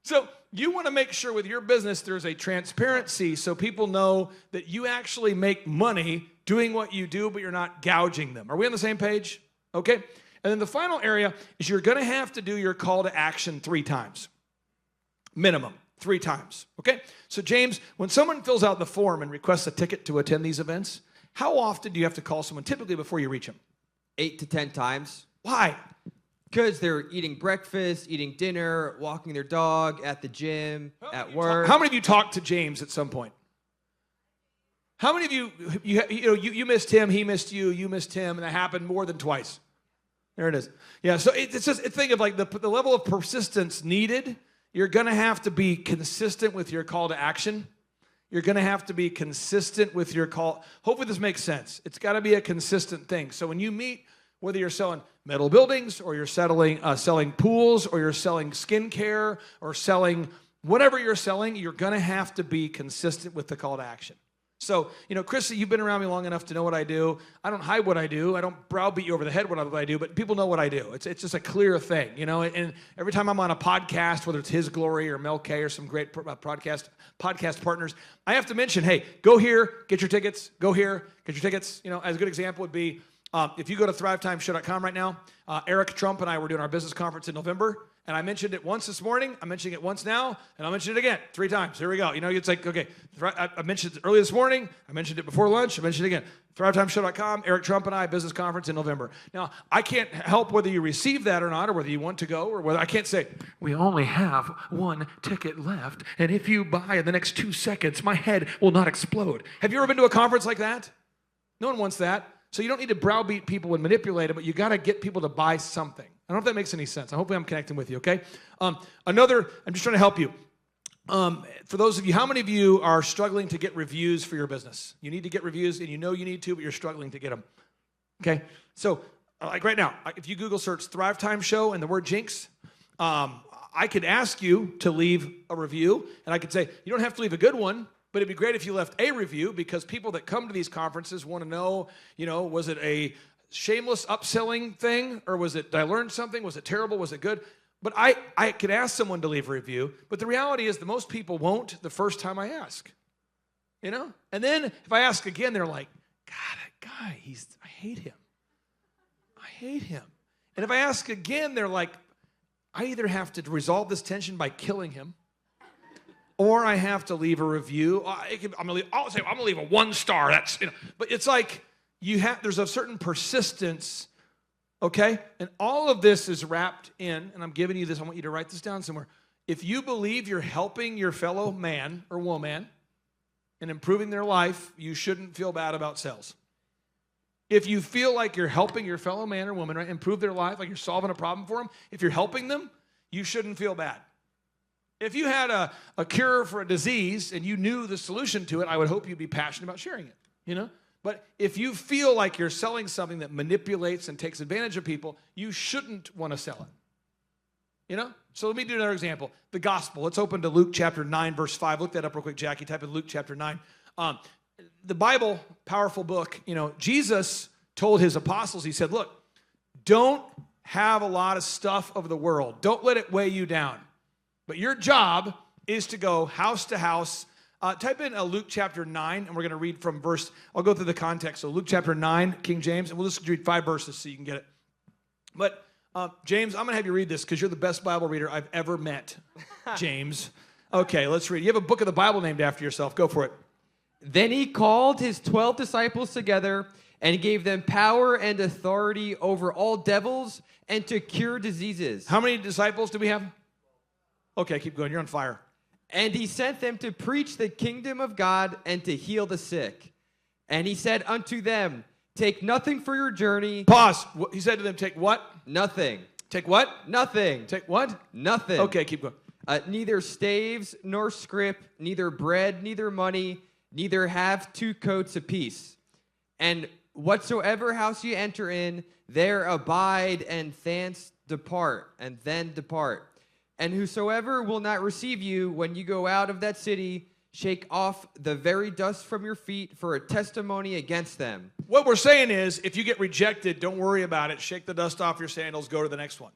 So you want to make sure with your business there's a transparency so people know that you actually make money doing what you do, but you're not gouging them. Are we on the same page? Okay. And then the final area is you're going to have to do your call to action 3 times. Minimum, 3 times. Okay. So James, when someone fills out the form and requests a ticket to attend these events, how often do you have to call someone typically before you reach them? 8 to 10 times. Why? Because they're eating breakfast, eating dinner, walking their dog, at the gym, at work. How many of you talked to James at some point? How many of you missed him, he missed you, you missed him, and that happened more than twice? There it is. Yeah, so it's just a thing of like the level of persistence needed. You're going to have to be consistent with your call to action. You're going to have to be consistent with your call. Hopefully this makes sense. It's got to be a consistent thing. So when you meet, whether you're selling metal buildings or you're selling pools or you're selling skincare or selling whatever you're selling, you're going to have to be consistent with the call to action. So, Chrissy, you've been around me long enough to know what I do. I don't hide what I do. I don't browbeat you over the head what I do, but people know what I do. It's just a clear thing, and every time I'm on a podcast, whether it's His Glory or Mel K or some great podcast partners, I have to mention, hey, go here, get your tickets. Go here, get your tickets. As a good example would be, if you go to thrivetimeshow.com right now, Eric Trump and I were doing our business conference in November, and I mentioned it once this morning, I'm mentioning it once now, and I'll mention it again 3 times. Here we go. It's like, okay, I mentioned it early this morning, I mentioned it before lunch, I mentioned it again. Thrivetimeshow.com, Eric Trump and I, business conference in November. Now, I can't help whether you receive that or not, or whether you want to go, or whether I can't say, we only have 1 ticket left, and if you buy in the next 2 seconds, my head will not explode. Have you ever been to a conference like that? No one wants that. So you don't need to browbeat people and manipulate them, but you got to get people to buy something. I don't know if that makes any sense. I hope I'm connecting with you, okay? I'm just trying to help you. For those of you, how many of you are struggling to get reviews for your business? You need to get reviews, and you know you need to, but you're struggling to get them. Okay? So like right now, if you Google search Thrivetime show and the word jinx, I could ask you to leave a review, and I could say, you don't have to leave a good one, but it'd be great if you left a review, because people that come to these conferences want to know, was it a shameless upselling thing, or did I learn something? Was it terrible? Was it good? But I could ask someone to leave a review, but the reality is that most people won't the first time I ask, And then if I ask again, they're like, God, that guy, I hate him. I hate him. And if I ask again, they're like, I either have to resolve this tension by killing him, or I have to leave a review. I'm gonna leave a 1 star. That's But it's like there's a certain persistence, okay? And all of this is wrapped in, and I'm giving you this. I want you to write this down somewhere. If you believe you're helping your fellow man or woman and improving their life, you shouldn't feel bad about sales. If you feel like you're helping your fellow man or woman, right, improve their life, like you're solving a problem for them, if you're helping them, you shouldn't feel bad. If you had a cure for a disease and you knew the solution to it, I would hope you'd be passionate about sharing it, But if you feel like you're selling something that manipulates and takes advantage of people, you shouldn't want to sell it. So let me do another example. The gospel. Let's open to Luke chapter 9, verse 5. Look that up real quick, Jackie. Type in Luke chapter 9. The Bible, powerful book. Jesus told his apostles, he said, look, don't have a lot of stuff of the world. Don't let it weigh you down. But your job is to go house to house. Type in Luke chapter 9, and we're going to read from I'll go through the context. So Luke chapter 9, King James, and we'll just read 5 verses so you can get it. But James, I'm going to have you read this because you're the best Bible reader I've ever met, James. Okay, let's read. You have a book of the Bible named after yourself. Go for it. Then he called his 12 disciples together and gave them power and authority over all devils and to cure diseases. How many disciples do we have? Okay, keep going. You're on fire. And he sent them to preach the kingdom of God and to heal the sick. And he said unto them, take nothing for your journey. Pause. He said to them, take what? Nothing. Take what? Nothing. Take what? Nothing. Okay, keep going. Neither staves nor scrip, neither bread, neither money, neither have 2 coats apiece. And whatsoever house you enter in, there abide, and thence depart, and then depart. And whosoever will not receive you when you go out of that city, shake off the very dust from your feet for a testimony against them. What we're saying is, if you get rejected, don't worry about it. Shake the dust off your sandals, go to the next one.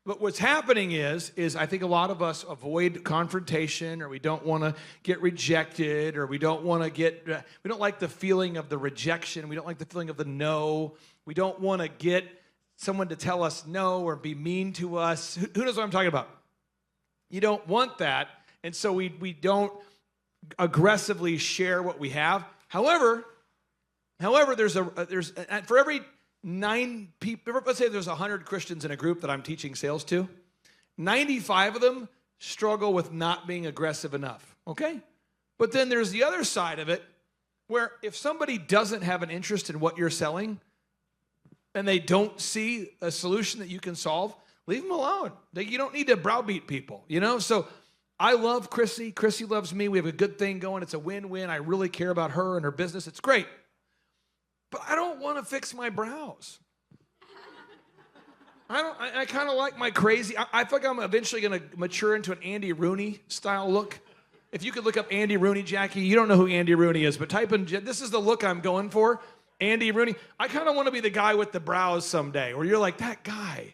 But what's happening is I think a lot of us avoid confrontation, or we don't want to get rejected, or we don't like the feeling of the rejection. We don't like the feeling of the no. We don't want to get someone to tell us no or be mean to us. Who knows what I'm talking about? You don't want that, and so we don't aggressively share what we have. However, there's for every 9 people, let's say there's 100 Christians in a group that I'm teaching sales to, 95 of them struggle with not being aggressive enough, okay? But then there's the other side of it, where if somebody doesn't have an interest in what you're selling, and they don't see a solution that you can solve, leave them alone. You don't need to browbeat people, So I love Chrissy. Chrissy loves me. We have a good thing going. It's a win-win. I really care about her and her business. It's great. But I don't want to fix my brows. I kind of like my crazy. I feel like I'm eventually going to mature into an Andy Rooney style look. If you could look up Andy Rooney, Jackie, you don't know who Andy Rooney is, but type in, this is the look I'm going for. Andy Rooney. I kind of want to be the guy with the brows someday, where you're like, that guy,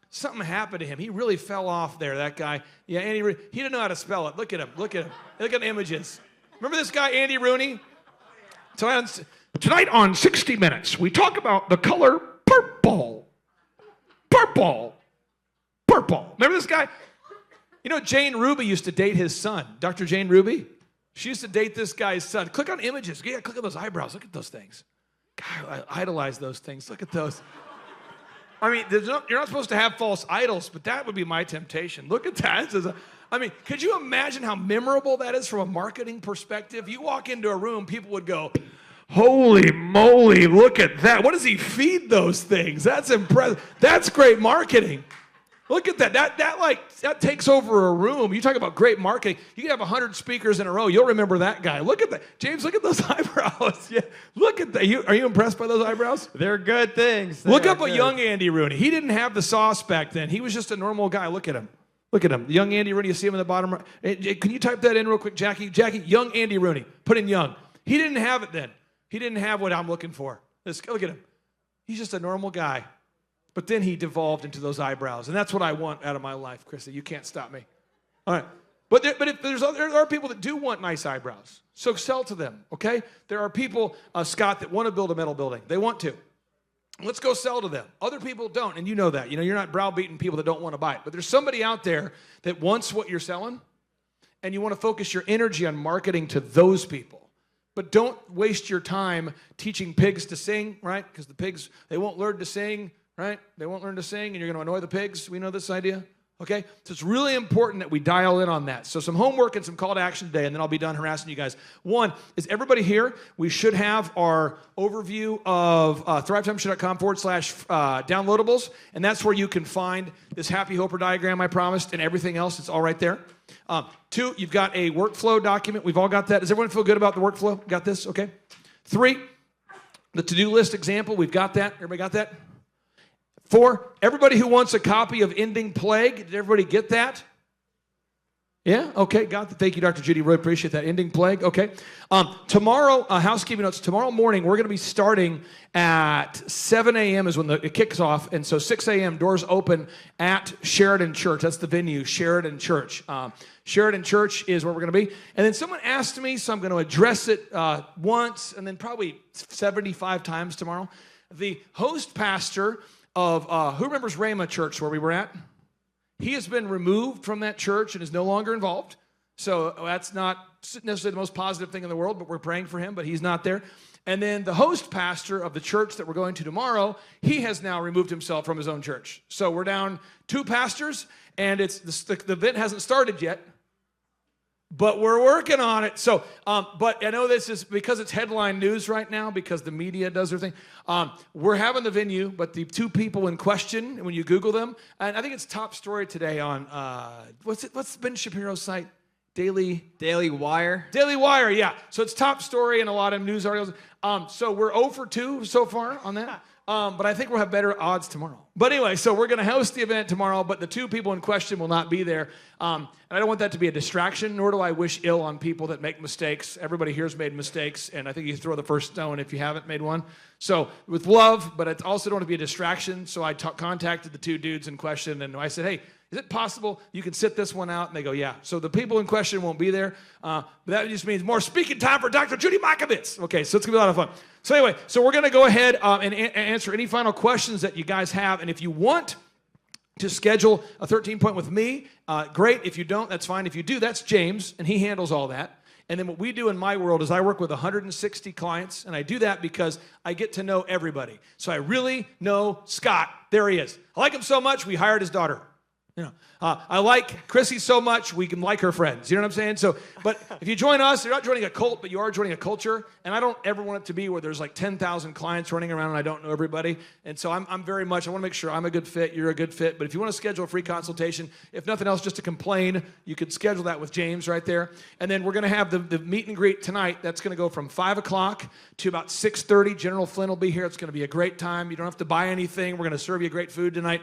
something happened to him. He really fell off there, that guy. Yeah, Andy Rooney. He didn't know how to spell it. Look at him. Look at him. Look at the images. Remember this guy, Andy Rooney? Tonight on 60 Minutes, we talk about the color purple. Purple. Purple. Remember this guy? Jane Ruby used to date his son. Dr. Jane Ruby? She used to date this guy's son. Click on images. Yeah, click on those eyebrows. Look at those things. God, I idolize those things. Look at those. I mean, you're not supposed to have false idols, but that would be my temptation. Look at that. Could you imagine how memorable that is from a marketing perspective? You walk into a room, people would go, holy moly, look at that. What does he feed those things? That's impressive. That's great marketing. Look at that. That takes over a room. You talk about great marketing. You can have 100 speakers in a row. You'll remember that guy. Look at that. James, look at those eyebrows. Yeah. Look at that. Are you impressed by those eyebrows? They're good things. Look up a young Andy Rooney. He didn't have the sauce back then. He was just a normal guy. Look at him. Look at him. Young Andy Rooney. You see him in the bottom right. Can you type that in real quick, Jackie? Jackie, young Andy Rooney. Put in young. He didn't have it then. He didn't have what I'm looking for. Look at him. He's just a normal guy. But then he devolved into those eyebrows. And that's what I want out of my life, Christy. You can't stop me. All right. But if there are people that do want nice eyebrows. So sell to them, okay? There are people, Scott, that want to build a metal building. They want to. Let's go sell to them. Other people don't, and you know that. You know, you're not browbeating people that don't want to buy it. But there's somebody out there that wants what you're selling, and you want to focus your energy on marketing to those people. But don't waste your time teaching pigs to sing, right? Because the pigs, they won't learn to sing. Right? They won't learn to sing, and you're going to annoy the pigs. We know this idea? Okay? So it's really important that we dial in on that. So some homework and some call to action today, and then I'll be done harassing you guys. One, is everybody here? We should have our overview of thrivetimeshow.com/downloadables, and that's where you can find this happy hoper diagram I promised and everything else. It's all right there. Two, you've got a workflow document. We've all got that. Does everyone feel good about the workflow? Got this? Okay. Three, the to-do list example. We've got that. Everybody got that? 4, everybody who wants a copy of Ending Plague, did everybody get that? Yeah? Okay, got that. Thank you, Dr. Judy. Really appreciate that. Ending Plague, okay. Tomorrow, housekeeping notes, tomorrow morning, we're going to be starting at 7 a.m. is when it kicks off, and so 6 a.m., doors open at Sheridan Church. That's the venue, Sheridan Church. Sheridan Church is where we're going to be. And then someone asked me, so I'm going to address it once and then probably 75 times tomorrow. The host pastor of, who remembers Rhema Church where we were at? He has been removed from that church and is no longer involved. So that's not necessarily the most positive thing in the world, but we're praying for him, but he's not there. And then the host pastor of the church that we're going to tomorrow, he has now removed himself from his own church. So we're down 2 pastors, and the event hasn't started yet. But we're working on it. So, but I know this is because it's headline news right now, because the media does their thing. We're having the venue, but the 2 people in question, when you Google them, and I think it's top story today on, what's Ben Shapiro's site? Daily Wire? Daily Wire, yeah. So it's top story in a lot of news articles. So we're 0 for 2 so far on that. But I think we'll have better odds tomorrow. But anyway, so we're going to host the event tomorrow, but the 2 people in question will not be there. And I don't want that to be a distraction, nor do I wish ill on people that make mistakes. Everybody here has made mistakes, and I think you throw the first stone if you haven't made one. So with love, but I also don't want to be a distraction. So I contacted the 2 dudes in question, and I said, hey, is it possible you can sit this one out? And they go, yeah. So the people in question won't be there. But that just means more speaking time for Dr. Judy Mikovits. Okay, so it's going to be a lot of fun. So anyway, so we're going to go ahead and answer any final questions that you guys have. And if you want to schedule a 13-point with me, great. If you don't, that's fine. If you do, that's James, and he handles all that. And then what we do in my world is I work with 160 clients, and I do that because I get to know everybody. So I really know Scott. There he is. I like him so much, we hired his daughter. You know, I like Chrissy so much, we can like her friends. You know what I'm saying? So, but if you join us, you're not joining a cult, but you are joining a culture. And I don't ever want it to be where there's like 10,000 clients running around and I don't know everybody. And so I'm very much, I want to make sure I'm a good fit, you're a good fit. But if you want to schedule a free consultation, if nothing else, just to complain, you could schedule that with James right there. And then we're going to have the meet and greet tonight. That's going to go from 5 o'clock to about 6:30. General Flynn will be here. It's going to be a great time. You don't have to buy anything. We're going to serve you great food tonight.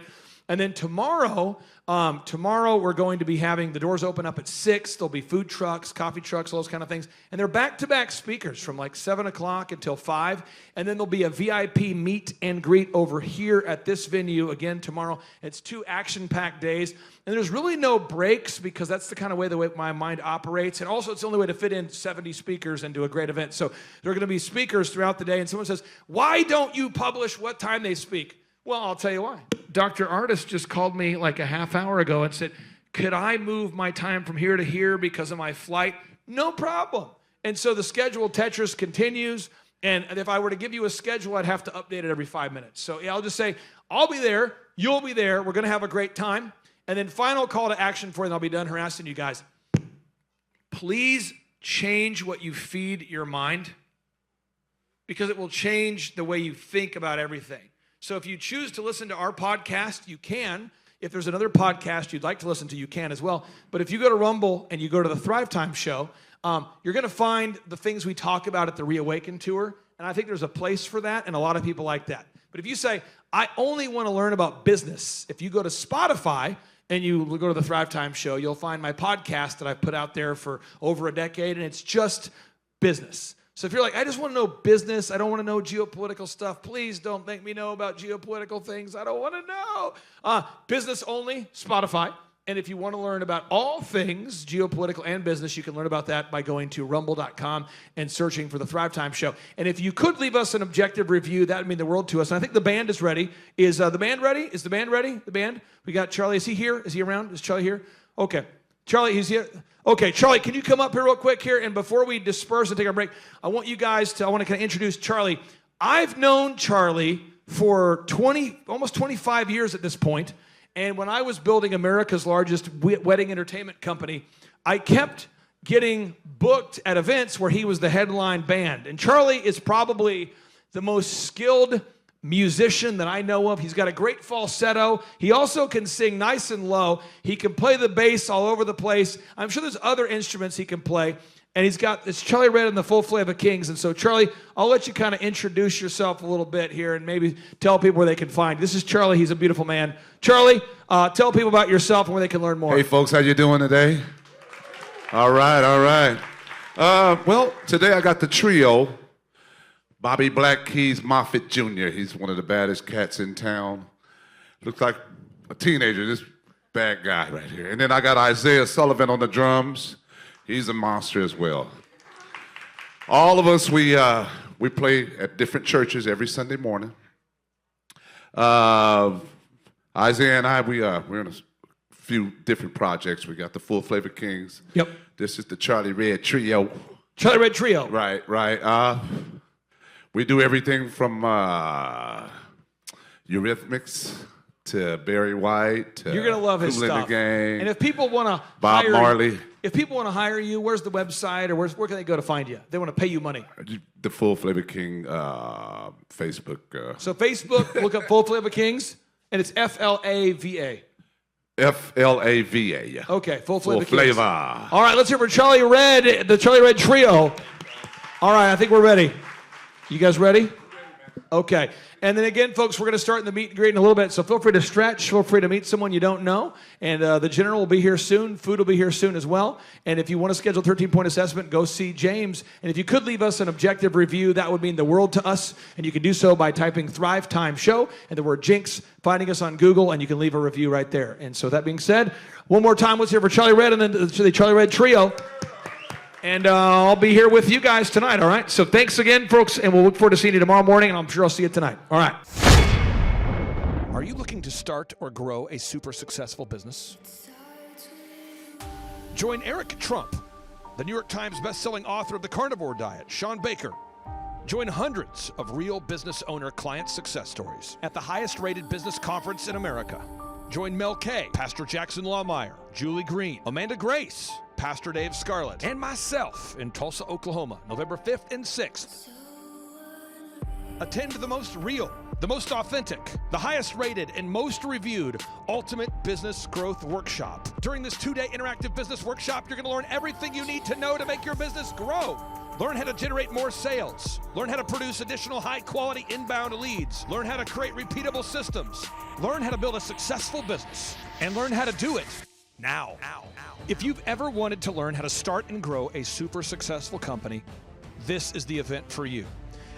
And then tomorrow we're going to be having the doors open up at 6. There'll be food trucks, coffee trucks, all those kind of things. And they're back-to-back speakers from like 7 o'clock until 5. And then there'll be a VIP meet and greet over here at this venue again tomorrow. It's 2 action-packed days. And there's really no breaks because that's the kind of way my mind operates. And also it's the only way to fit in 70 speakers into a great event. So there are going to be speakers throughout the day. And someone says, why don't you publish what time they speak? Well, I'll tell you why. Dr. Artist just called me like a half hour ago and said, could I move my time from here to here because of my flight? No problem. And so the schedule Tetris continues. And if I were to give you a schedule, I'd have to update it every 5 minutes. So yeah, I'll just say, I'll be there. You'll be there. We're going to have a great time. And then final call to action for you, and I'll be done harassing you guys. Please change what you feed your mind because it will change the way you think about everything. So if you choose to listen to our podcast, you can. If there's another podcast you'd like to listen to, you can as well. But if you go to Rumble and you go to the Thrivetime show, you're going to find the things we talk about at the Reawaken Tour. And I think there's a place for that, and a lot of people like that. But if you say, I only want to learn about business, if you go to Spotify and you go to the Thrivetime show, you'll find my podcast that I've put out there for over a decade, and it's just business. So if you're like, I just want to know business, I don't want to know geopolitical stuff, please don't make me know about geopolitical things. I don't want to know. Business only, Spotify. And if you want to learn about all things geopolitical and business, you can learn about that by going to rumble.com and searching for the Thrivetime Show. And if you could leave us an objective review, that would mean the world to us. And I think the band is ready. Is the band ready? Is the band ready? The band? We got Charlie. Is he here? Is he around? Is Charlie here? Okay. Charlie, he's here. Okay, Charlie, can you come up here real quick here? And before we disperse and take our break, I want to kind of introduce Charlie. I've known Charlie for almost 25 years at this point. And when I was building America's largest wedding entertainment company, I kept getting booked at events where he was the headline band. And Charlie is probably the most skilled musician that I know of. He's got a great falsetto. He also can sing nice and low. He can play the bass all over the place. I'm sure there's other instruments he can play. And it's Charlie Red and the Full Flavor Kings. And so, Charlie, I'll let you kind of introduce yourself a little bit here and maybe tell people where they can find you. This is Charlie. He's a beautiful man. Charlie, tell people about yourself and where they can learn more. Hey, folks, how you doing today? All right, all right. Well, today I got the trio. Bobby Black Keys Moffitt Jr. He's one of the baddest cats in town. Looks like a teenager, this bad guy right here. And then I got Isaiah Sullivan on the drums. He's a monster as well. All of us, we play at different churches every Sunday morning. Isaiah and I, we're in a few different projects. We got the Full Flavor Kings. Yep. This is the Charlie Red Trio. Charlie Red Trio. Right, right. We do everything from Eurythmics to Barry White to You're gonna love his Kool in stuff. the Gang. And if people want to Bob Marley. If people want to hire you, where's the website or where can they go to find you? They want to pay you money. The Full Flavor King Facebook. So Facebook, look up Full Flavor Kings, and it's F-L-A-V-A. F-L-A-V-A, yeah. Okay, Full Flavor Full Kings. Flavor. All right, let's hear for Charlie Red, the Charlie Red Trio. All right, I think we're ready. You guys ready? Okay. And then again, folks, we're going to start in the meet and greet in a little bit, so feel free to stretch. Feel free to meet someone you don't know. And the general will be here soon. Food will be here soon as well. And if you want to schedule a 13-point assessment, go see James. And if you could leave us an objective review, that would mean the world to us. And you can do so by typing Thrivetime Show and the word Jinx, finding us on Google, and you can leave a review right there. And so that being said, one more time, let's hear for Charlie Red and then the Charlie Red Trio. And I'll be here with you guys tonight, all right? So thanks again, folks, and we'll look forward to seeing you tomorrow morning, and I'm sure I'll see you tonight. All right. Are you looking to start or grow a super successful business? Join Eric Trump, the New York Times bestselling author of The Carnivore Diet, Sean Baker. Join hundreds of real business owner client success stories at the highest rated business conference in America. Join Mel K, Pastor Jackson Lawmeyer, Julie Green, Amanda Grace, Pastor Dave Scarlett, and myself in Tulsa, Oklahoma, November 5th and 6th. Attend the most real, the most authentic, the highest rated, and most reviewed Ultimate Business Growth Workshop. During this 2-day interactive business workshop, you're going to learn everything you need to know to make your business grow. Learn how to generate more sales. Learn how to produce additional high-quality inbound leads. Learn how to create repeatable systems. Learn how to build a successful business. And learn how to do it now. If you've ever wanted to learn how to start and grow a super successful company, this is the event for you.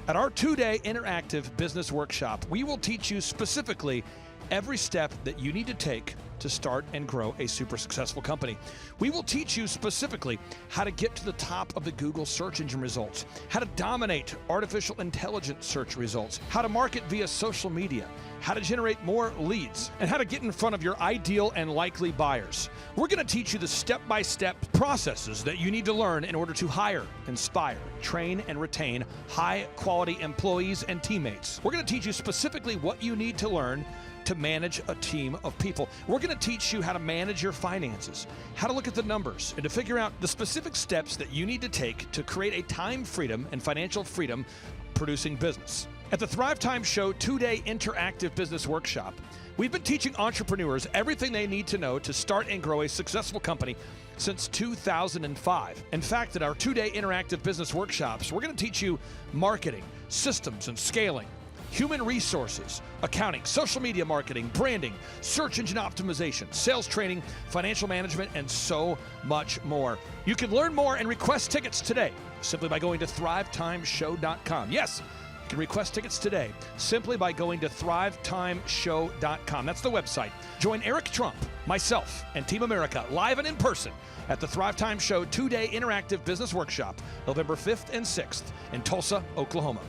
At our 2-day interactive business workshop, we will teach you specifically every step that you need to take to start and grow a super successful company. We will teach you specifically how to get to the top of the Google search engine results, how to dominate artificial intelligence search results, how to market via social media, how to generate more leads, and how to get in front of your ideal and likely buyers. We're going to teach you the step-by-step processes that you need to learn in order to hire, inspire, train, and retain high-quality employees and teammates. We're going to teach you specifically what you need to learn to manage a team of people. We're going to teach you how to manage your finances, how to look at the numbers, and to figure out the specific steps that you need to take to create a time freedom and financial freedom producing business. At the Thrivetime Show 2-day interactive business workshop, we've been teaching entrepreneurs everything they need to know to start and grow a successful company since 2005. In fact, at our 2-day interactive business workshops, we're going to teach you marketing, systems and scaling, human resources, accounting, social media marketing, branding, search engine optimization, sales training, financial management, and so much more. You can learn more and request tickets today simply by going to thrivetimeshow.com. Yes, you can request tickets today simply by going to thrivetimeshow.com. That's the website. Join Eric Trump, myself, and Team America live and in person at the Thrivetime Show 2-day interactive business workshop, November 5th and 6th in Tulsa, Oklahoma.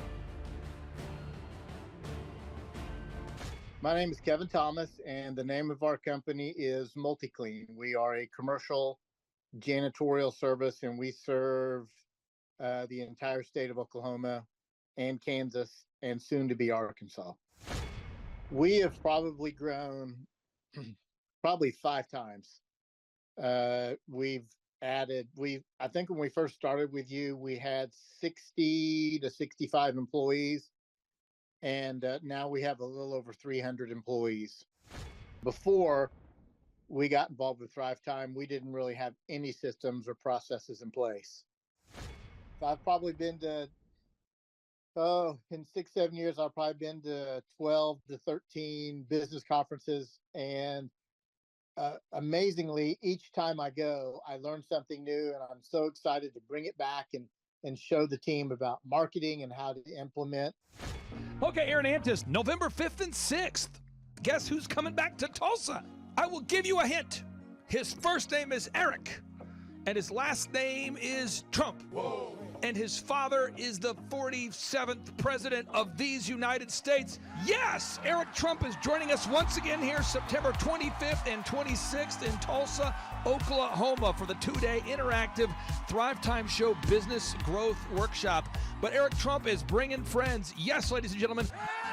My name is Kevin Thomas, and the name of our company is MultiClean. We are a commercial janitorial service, and we serve the entire state of Oklahoma and Kansas, and soon to be Arkansas. We have probably grown probably 5 times. We've added, I think when we first started with you, we had 60 to 65 employees. And now we have a little over 300 employees. Before we got involved with Thrivetime, we didn't really have any systems or processes in place. So I've probably been to, in 6-7 years, I've probably been to 12 to 13 business conferences. And amazingly, each time I go, I learn something new, and I'm so excited to bring it back and show the team about marketing and how to implement. Okay, Aaron Antis, November 5th and 6th. Guess who's coming back to Tulsa? I will give you a hint. His first name is Eric, and his last name is Trump. Whoa. And his father is the 47th president of these United States. Yes, Eric Trump is joining us once again here September 25th and 26th in Tulsa, Oklahoma for the 2-day interactive Thrivetime Show Business Growth Workshop. But Eric Trump is bringing friends. Yes, ladies and gentlemen,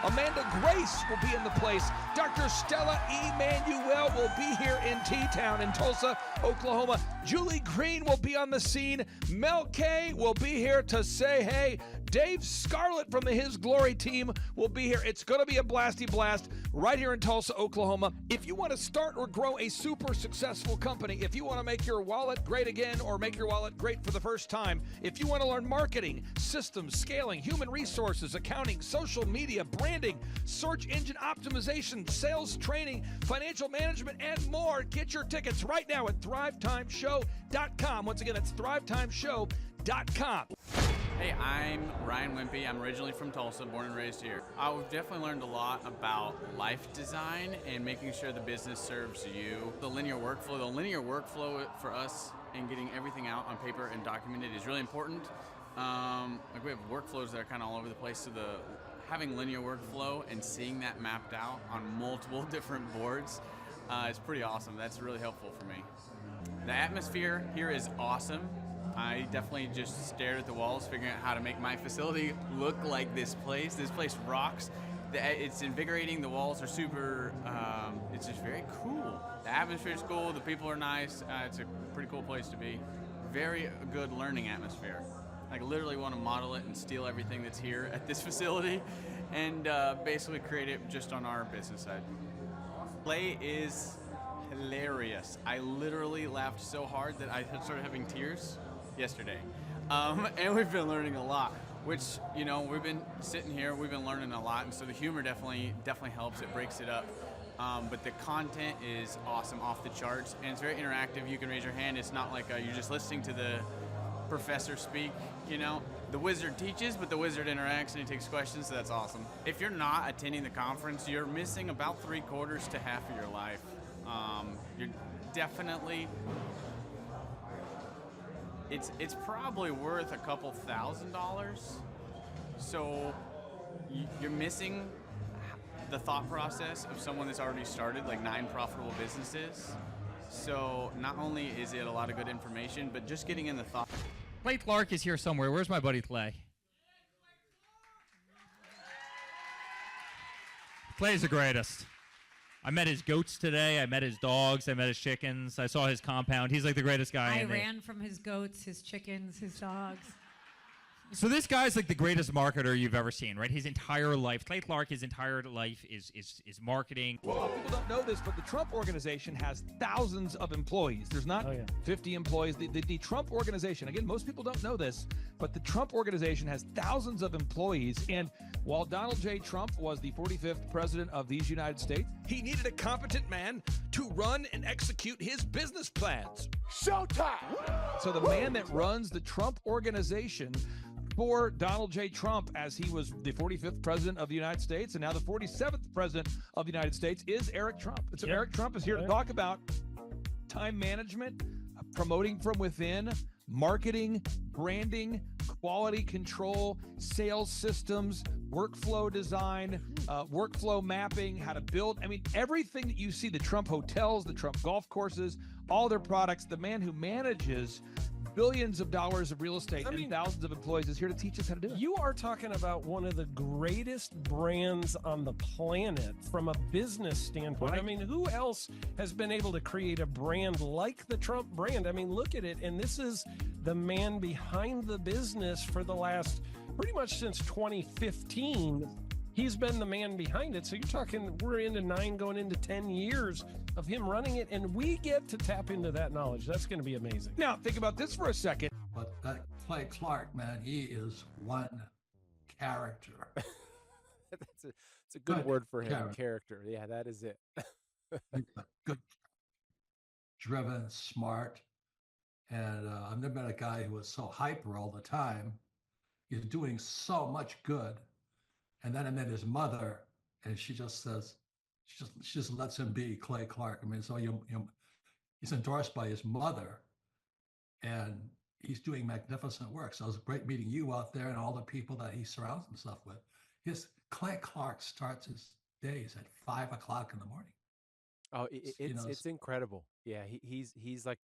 Amanda Grace will be in the place. Dr. Stella Emanuel will be here in T-Town in Tulsa, Oklahoma. Julie Green will be on the scene. Mel K will be here to say hey. Dave Scarlett from the His Glory team will be here. It's going to be a blasty blast right here in Tulsa, Oklahoma. If you want to start or grow a super successful company, if you want to make your wallet great again or make your wallet great for the first time, if you want to learn marketing, systems, scaling, human resources, accounting, social media, branding, search engine optimization, sales training, financial management, and more, get your tickets right now at thrivetimeshow.com. Once again, it's thrivetimeshow.com. Hey, I'm Ryan Wimpy. I'm originally from Tulsa, born and raised here. I've definitely learned a lot about life design and making sure the business serves you. The linear workflow for us and getting everything out on paper and documented is really important. Like we have workflows that are kind of all over the place, so having linear workflow and seeing that mapped out on multiple different boards is pretty awesome. That's really helpful for me. The atmosphere here is awesome. I definitely just stared at the walls, figuring out how to make my facility look like this place. This place rocks. It's invigorating. The walls are super, it's just very cool. The atmosphere is cool. The people are nice. It's a pretty cool place to be. Very good learning atmosphere. I literally want to model it and steal everything that's here at this facility and basically create it just on our business side. Play is hilarious. I literally laughed so hard that I started having tears yesterday. And we've been learning a lot, which, you know, we've been sitting here, we've been learning a lot, and so the humor definitely helps. It breaks it up. But the content is awesome, off the charts, and it's very interactive. You can raise your hand. It's not like you're just listening to the professor speak, you know. The wizard teaches, but the wizard interacts and he takes questions, so that's awesome. If you're not attending the conference, you're missing about 3/4 to half of your life. You're definitely, it's probably worth a couple $1,000s. So you're missing the thought process of someone that's already started like 9 profitable businesses. So not only is it a lot of good information, but just getting in the thought. Clay Clark is here somewhere. Where's my buddy Clay? Clay's the greatest. I met his goats today. I met his dogs. I met his chickens. I saw his compound. He's like the greatest guy. I ran from his goats, his chickens, his dogs. So this guy's like the greatest marketer you've ever seen, right? His entire life, Clay Clark, his entire life is marketing. Well, people don't know this, but the Trump organization has thousands of employees. There's not 50 employees. The Trump organization, again, most people don't know this, but the Trump organization has thousands of employees. And while Donald J. Trump was the 45th president of these United States, he needed a competent man to run and execute his business plans. Showtime! So the man that runs the Trump organization for Donald J. Trump, as he was the 45th president of the United States and now the 47th president of the United States, is Eric Trump. And so Eric Trump is here to talk about time management, promoting from within, marketing, branding, quality control, sales systems, workflow design, workflow mapping, how to build. I mean, everything that you see, the Trump hotels, the Trump golf courses, all their products, the man who manages billions of dollars of real estate and thousands of employees is here to teach us how to do it. You are talking about one of the greatest brands on the planet from a business standpoint. I mean, who else has been able to create a brand like the Trump brand? I mean, look at it. And this is the man behind the business for the last, pretty much since 2015. He's been the man behind it. So you're talking, we're into 9 going into 10 years of him running it, and we get to tap into that knowledge. That's going to be amazing. Now, think about this for a second. But that Clay Clark, man, he is one character. It's a good word for him, character. Yeah, that is it. Good, driven, smart. And I've never met a guy who was so hyper all the time. He's doing so much good. And then I met his mother, and she just says, she just lets him be Clay Clark. I mean, so he's endorsed by his mother, and he's doing magnificent work. So it was great meeting you out there and all the people that he surrounds himself with. Clay Clark starts his days at 5 o'clock in the morning. Oh, it's incredible. Yeah, he's a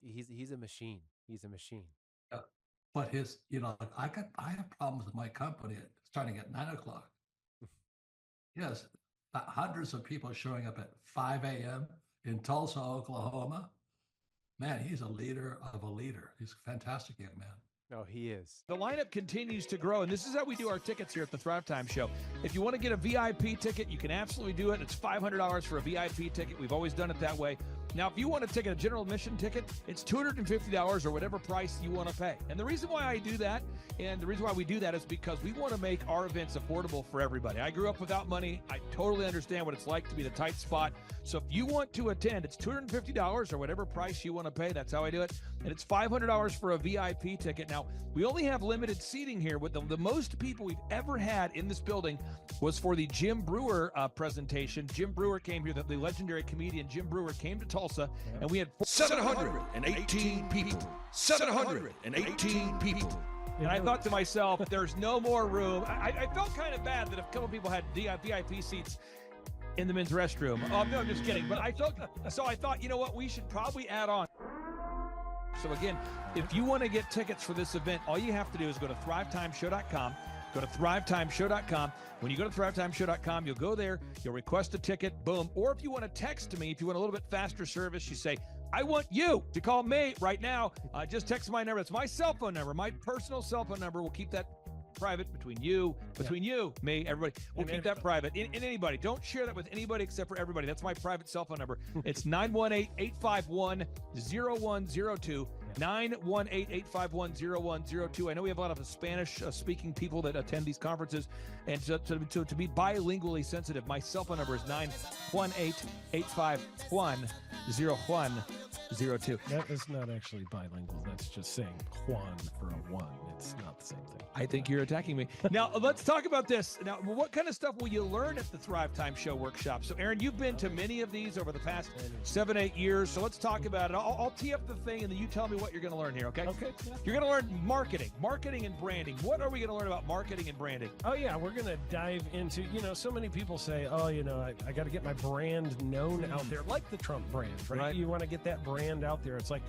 machine. He's a machine. Yeah. But I have problems with my company starting at 9 o'clock. Yes, hundreds of people showing up at 5 a.m. in Tulsa, Oklahoma. Man, he's a leader of a leader. He's a fantastic young man. No, he is. The lineup continues to grow, and this is how we do our tickets here at the Thrivetime Show. If you want to get a VIP ticket, you can absolutely do it. It's $500 for a VIP ticket. We've always done it that way. Now, if you want to take a general admission ticket, it's $250 or whatever price you want to pay. And the reason why I do that, and the reason why we do that is because we want to make our events affordable for everybody. I grew up without money. I totally understand what it's like to be in a tight spot. So if you want to attend, it's $250 or whatever price you want to pay. That's how I do it. And it's $500 for a VIP ticket. Now, we only have limited seating here. With the most people we've ever had in this building was for the Jim Brewer presentation. Jim Brewer came here, the legendary comedian Jim Brewer came to Tulsa, and we had 718 people. 718 people. And I thought to myself, there's no more room. I felt kind of bad that a couple people had VIP seats in the men's restroom. Oh, no, I'm just kidding. But I thought, you know what, we should probably add on. So again, if you want to get tickets for this event, all you have to do is go to thrivetimeshow.com. Go to thrivetimeshow.com. When you go to thrivetimeshow.com, you'll go there, you'll request a ticket, boom. Or if you want to text me, if you want a little bit faster service, you say, I want you to call me right now. Just text my number. It's my cell phone number, my personal cell phone number. We'll keep that private between you, me, everybody. We'll keep that private. And anybody. Don't share that with anybody except for everybody. That's my private cell phone number. It's 918-851-0102. 918-851-0102. I know we have a lot of Spanish-speaking people that attend these conferences, and to be bilingually sensitive, my cell phone number is 918-851-0102. That is not actually bilingual. That's just saying Juan for a one. It's not the same thing. I think you're attacking me. Now, let's talk about this. Now, what kind of stuff will you learn at the Thrivetime Show workshop? So, Aaron, you've been to many of these over the past 7-8 years, so let's talk about it. I'll tee up the thing, and then you tell me what you're going to learn here, okay? Okay. You're going to learn marketing and branding. What are we going to learn about marketing and branding? Oh, yeah, we're going to dive into, so many people say, oh, I got to get my brand known out there, like the Trump brand, right? You want to get that brand out there. It's like,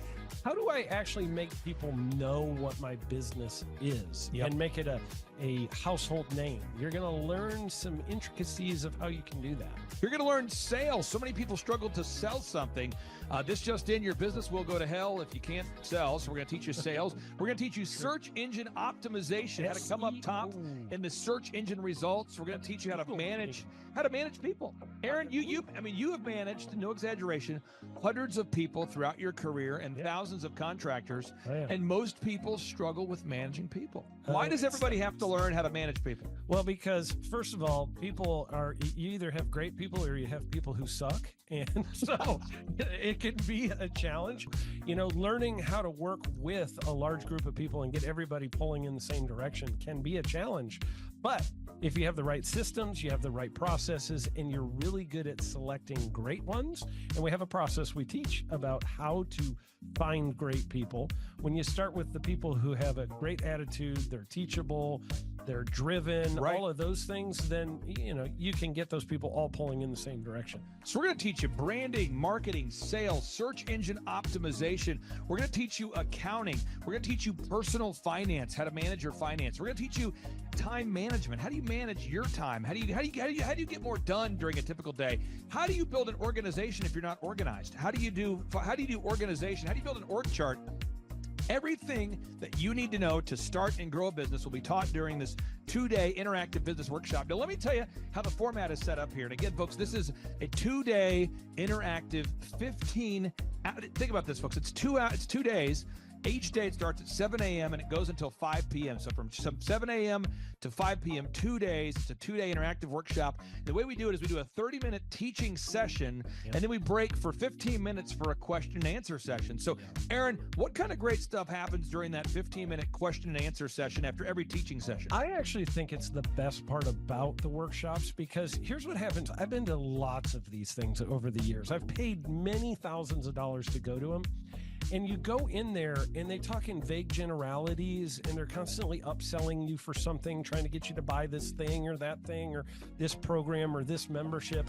how do I actually make people know what my business is and make it a household name. You're going to learn some intricacies of how you can do that. You're going to learn sales. So many people struggle to sell something. This just in, your business will go to hell if you can't sell. So we're going to teach you sales. We're going to teach you search engine optimization, how to come up top in the search engine results. We're going to teach you how to manage people. Aaron, you have managed, no exaggeration, hundreds of people throughout your career and thousands of contractors. And most people struggle with managing people. Why does everybody have to learn how to manage people? Well, because first of all, you either have great people or you have people who suck. And so it can be a challenge. Learning how to work with a large group of people and get everybody pulling in the same direction can be a challenge. But if you have the right systems, you have the right processes, and you're really good at selecting great ones, and we have a process we teach about how to find great people. When you start with the people who have a great attitude, they're teachable, they're driven, all of those things, then you can get those people all pulling in the same direction. So we're going to teach you branding, marketing, sales, search engine optimization. We're going to teach you accounting. We're going to teach you personal finance, how to manage your finance. We're going to teach you time management. How do you manage your time? How do you get more done during a typical day? How do you build an organization if you're not organized? How do you do organization? How do you build an org chart? Everything that you need to know to start and grow a business will be taught during this 2-day interactive business workshop. Now, let me tell you how the format is set up here. And again, folks, this is a 2-day interactive 15. Think about this, folks. It's 2 days. Each day it starts at 7 a.m. and it goes until 5 p.m. So from 7 a.m. to 5 p.m., 2 days. It's a 2-day interactive workshop. The way we do it is we do a 30-minute teaching session, and then we break for 15 minutes for a question and answer session. So, Aaron, what kind of great stuff happens during that 15-minute question and answer session after every teaching session? I actually think it's the best part about the workshops, because here's what happens. I've been to lots of these things over the years. I've paid many thousands of dollars to go to them. And you go in there and they talk in vague generalities, and they're constantly upselling you for something, trying to get you to buy this thing or that thing or this program or this membership.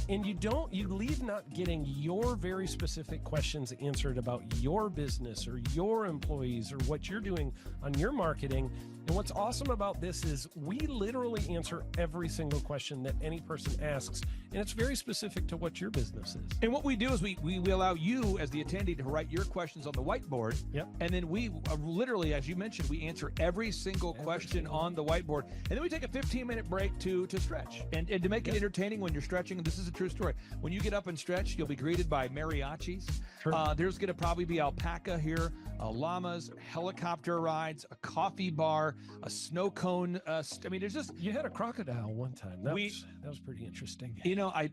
And you leave not getting your very specific questions answered about your business or your employees or what you're doing on your marketing. And what's awesome about this is we literally answer every single question that any person asks, and it's very specific to what your business is. And what we do is we allow you as the attendee to write your questions on the whiteboard. Yep. And then we literally, as you mentioned, we answer every single question on the whiteboard. And then we take a 15-minute break to stretch and to make it entertaining when you're stretching. And this is a true story. When you get up and stretch, you'll be greeted by mariachis. There's going to probably be alpaca here, llamas, helicopter rides, a coffee bar, a snow cone. There's just... You had a crocodile one time. That was pretty interesting. I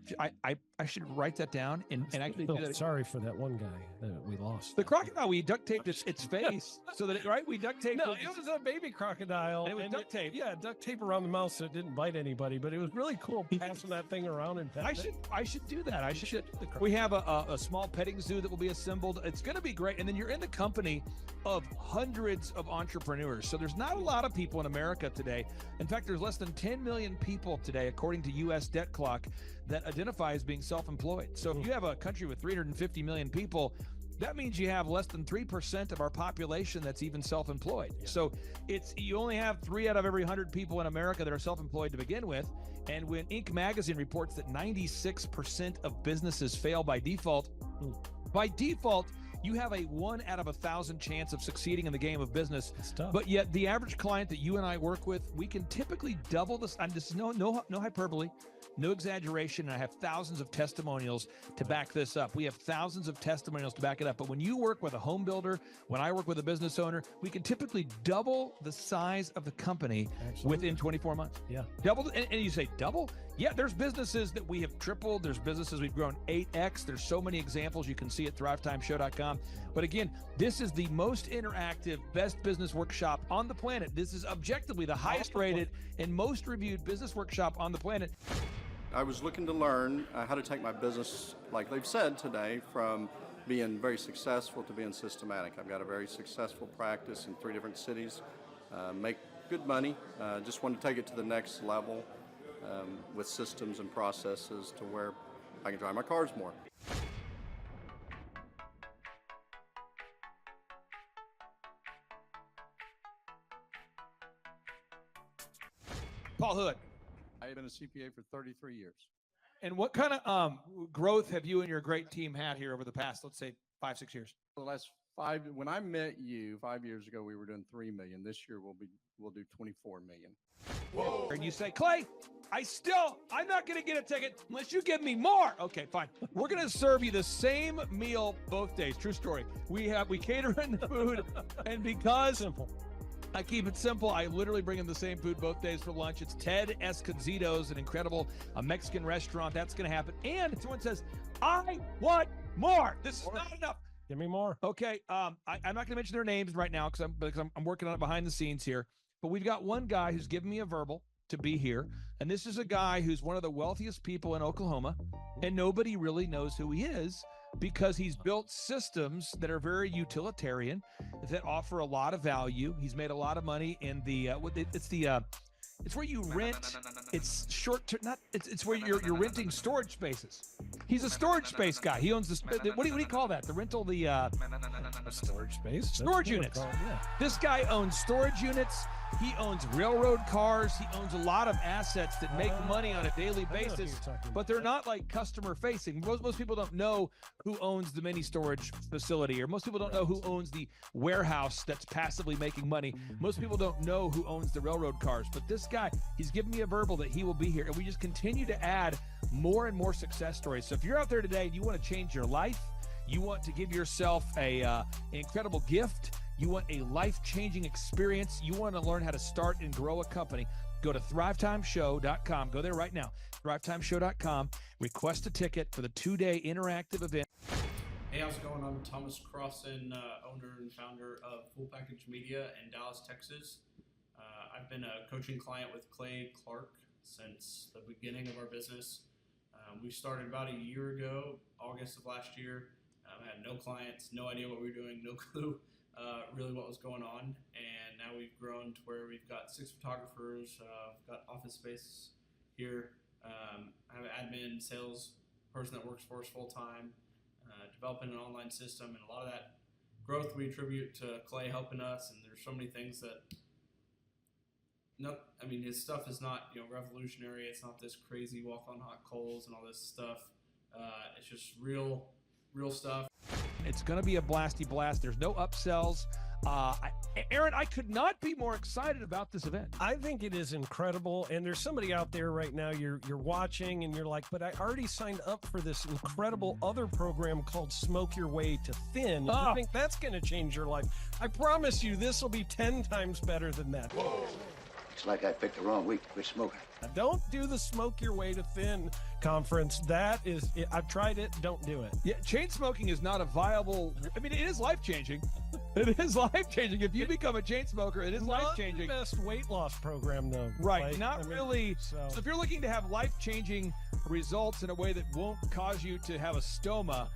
should write that down and actually do that. Sorry for that one guy that we lost. The crocodile, we duct taped its face so that we duct taped. No, it was a baby crocodile. And it was duct tape. Yeah, duct tape around the mouth so it didn't bite anybody. But it was really cool passing that thing around and petting I should do that. We have a small petting zoo that will be assembled. It's going to be great. And then you're in the company of hundreds of entrepreneurs. So there's not a lot of people in America today. In fact, there's less than 10 million people today, according to U.S. Debt Clock, that identify as being self-employed. So if you have a country with 350 million people, that means you have less than 3% of our population that's even self-employed. Yeah. So you only have 3 out of every 100 people in America that are self-employed to begin with. And when Inc. magazine reports that 96% of businesses fail by default, you have a 1 out of 1,000 chance of succeeding in the game of business. But yet the average client that you and I work with, we can typically double this. And this is no hyperbole, no exaggeration. And I have thousands of testimonials to back this up. We have thousands of testimonials to back it up. But when you work with a home builder, when I work with a business owner, we can typically double the size of the company within 24 months. Yeah. Double. And you say double? Yeah, there's businesses that we have tripled. There's businesses we've grown 8x. There's so many examples you can see at thrivetimeshow.com. But again, this is the most interactive, best business workshop on the planet. This is objectively the highest rated and most reviewed business workshop on the planet. I was looking to learn how to take my business, like they've said today, from being very successful to being systematic. I've got a very successful practice in 3 different cities, make good money, just want to take it to the next level with systems and processes to where I can drive my cars more. Paul Hood. I've been a CPA for 33 years. And what kind of growth have you and your great team had here over the past, let's say, 5-6 years? For the last 5, when I met you 5 years ago, we were doing 3 million. This year we'll do 24 million. Whoa. And you say, Clay, I'm not going to get a ticket unless you give me more. Okay, fine. We're going to serve you the same meal both days. True story. We cater in the food, and because I keep it simple, I literally bring in the same food both days for lunch. It's Ted Escondido's, an incredible Mexican restaurant. That's going to happen. And someone says, I want more. This is not enough. Give me more. Okay. I'm not going to mention their names right now because I'm working on it behind the scenes here. But we've got one guy who's given me a verbal to be here. And this is a guy who's one of the wealthiest people in Oklahoma. And nobody really knows who he is because he's built systems that are very utilitarian, that offer a lot of value. He's made a lot of money in the, it's where you rent. It's short term. It's where you're renting storage spaces. He's a storage space guy. He owns what do you call that? The rental, a storage space. Storage units. This guy owns storage units. He owns railroad cars. He owns a lot of assets that make money on a daily basis, but they're not like customer facing. Most people don't know who owns the mini storage facility, or most people don't know who owns the warehouse that's passively making money. Most people don't know who owns the railroad cars, but this guy, he's given me a verbal that he will be here, and we just continue to add more and more success stories. So if you're out there today and you want to change your life, you want to give yourself an incredible gift, you want a life-changing experience, you want to learn how to start and grow a company, go to thrivetimeshow.com. Go there right now, thrivetimeshow.com. Request a ticket for the 2-day interactive event. Hey, how's it going? I'm Thomas Crossan, owner and founder of Full Package Media in Dallas, Texas. I've been a coaching client with Clay Clark since the beginning of our business. We started about a year ago, August of last year. I had no clients, no idea what we were doing, no clue really what was going on. And now we've grown to where we've got 6 photographers, we've got office space here. I have an admin, sales person that works for us full time, developing an online system, and a lot of that growth we attribute to Clay helping us. And there's so many things that, his stuff is not revolutionary. It's not this crazy walk on hot coals and all this stuff. It's just real stuff. It's going to be a blasty blast. There's no upsells. Aaron, I could not be more excited about this event. I think it is incredible. And there's somebody out there right now, you're watching and you're like, but I already signed up for this incredible other program called Smoke Your Way to Thin. I think that's going to change your life. I promise you this will be 10 times better than that. Whoa. Looks like I picked the wrong week to quit smoking. Don't do the Smoke Your Way to Thin conference. I've tried it. Don't do it. Yeah, chain smoking is not a viable. It is life-changing. It is life-changing. If you become a chain smoker, it is life-changing. Not the best weight loss program, though. Right, really. So if you're looking to have life-changing results in a way that won't cause you to have a stoma,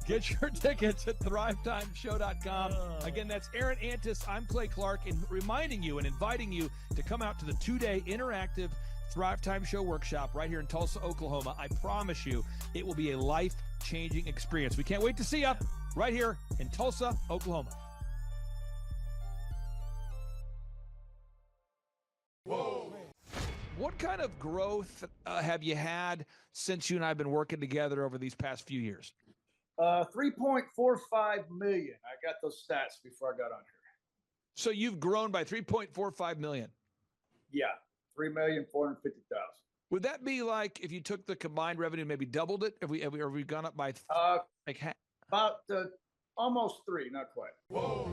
get your tickets at thrivetimeshow.com. Again, that's Aaron Antis. I'm Clay Clark, and reminding you and inviting you to come out to the 2-day interactive Thrive Time Show workshop right here in Tulsa, Oklahoma. I promise you it will be a life-changing experience. We can't wait to see you right here in Tulsa, Oklahoma. Whoa. What kind of growth have you had since you and I have been working together over these past few years? 3.45 million. I got those stats before I got on here. So you've grown by 3.45 million. Yeah, 3,450,000. Would that be like if you took the combined revenue, maybe doubled it? Have we gone up by about almost 3, not quite. Whoa.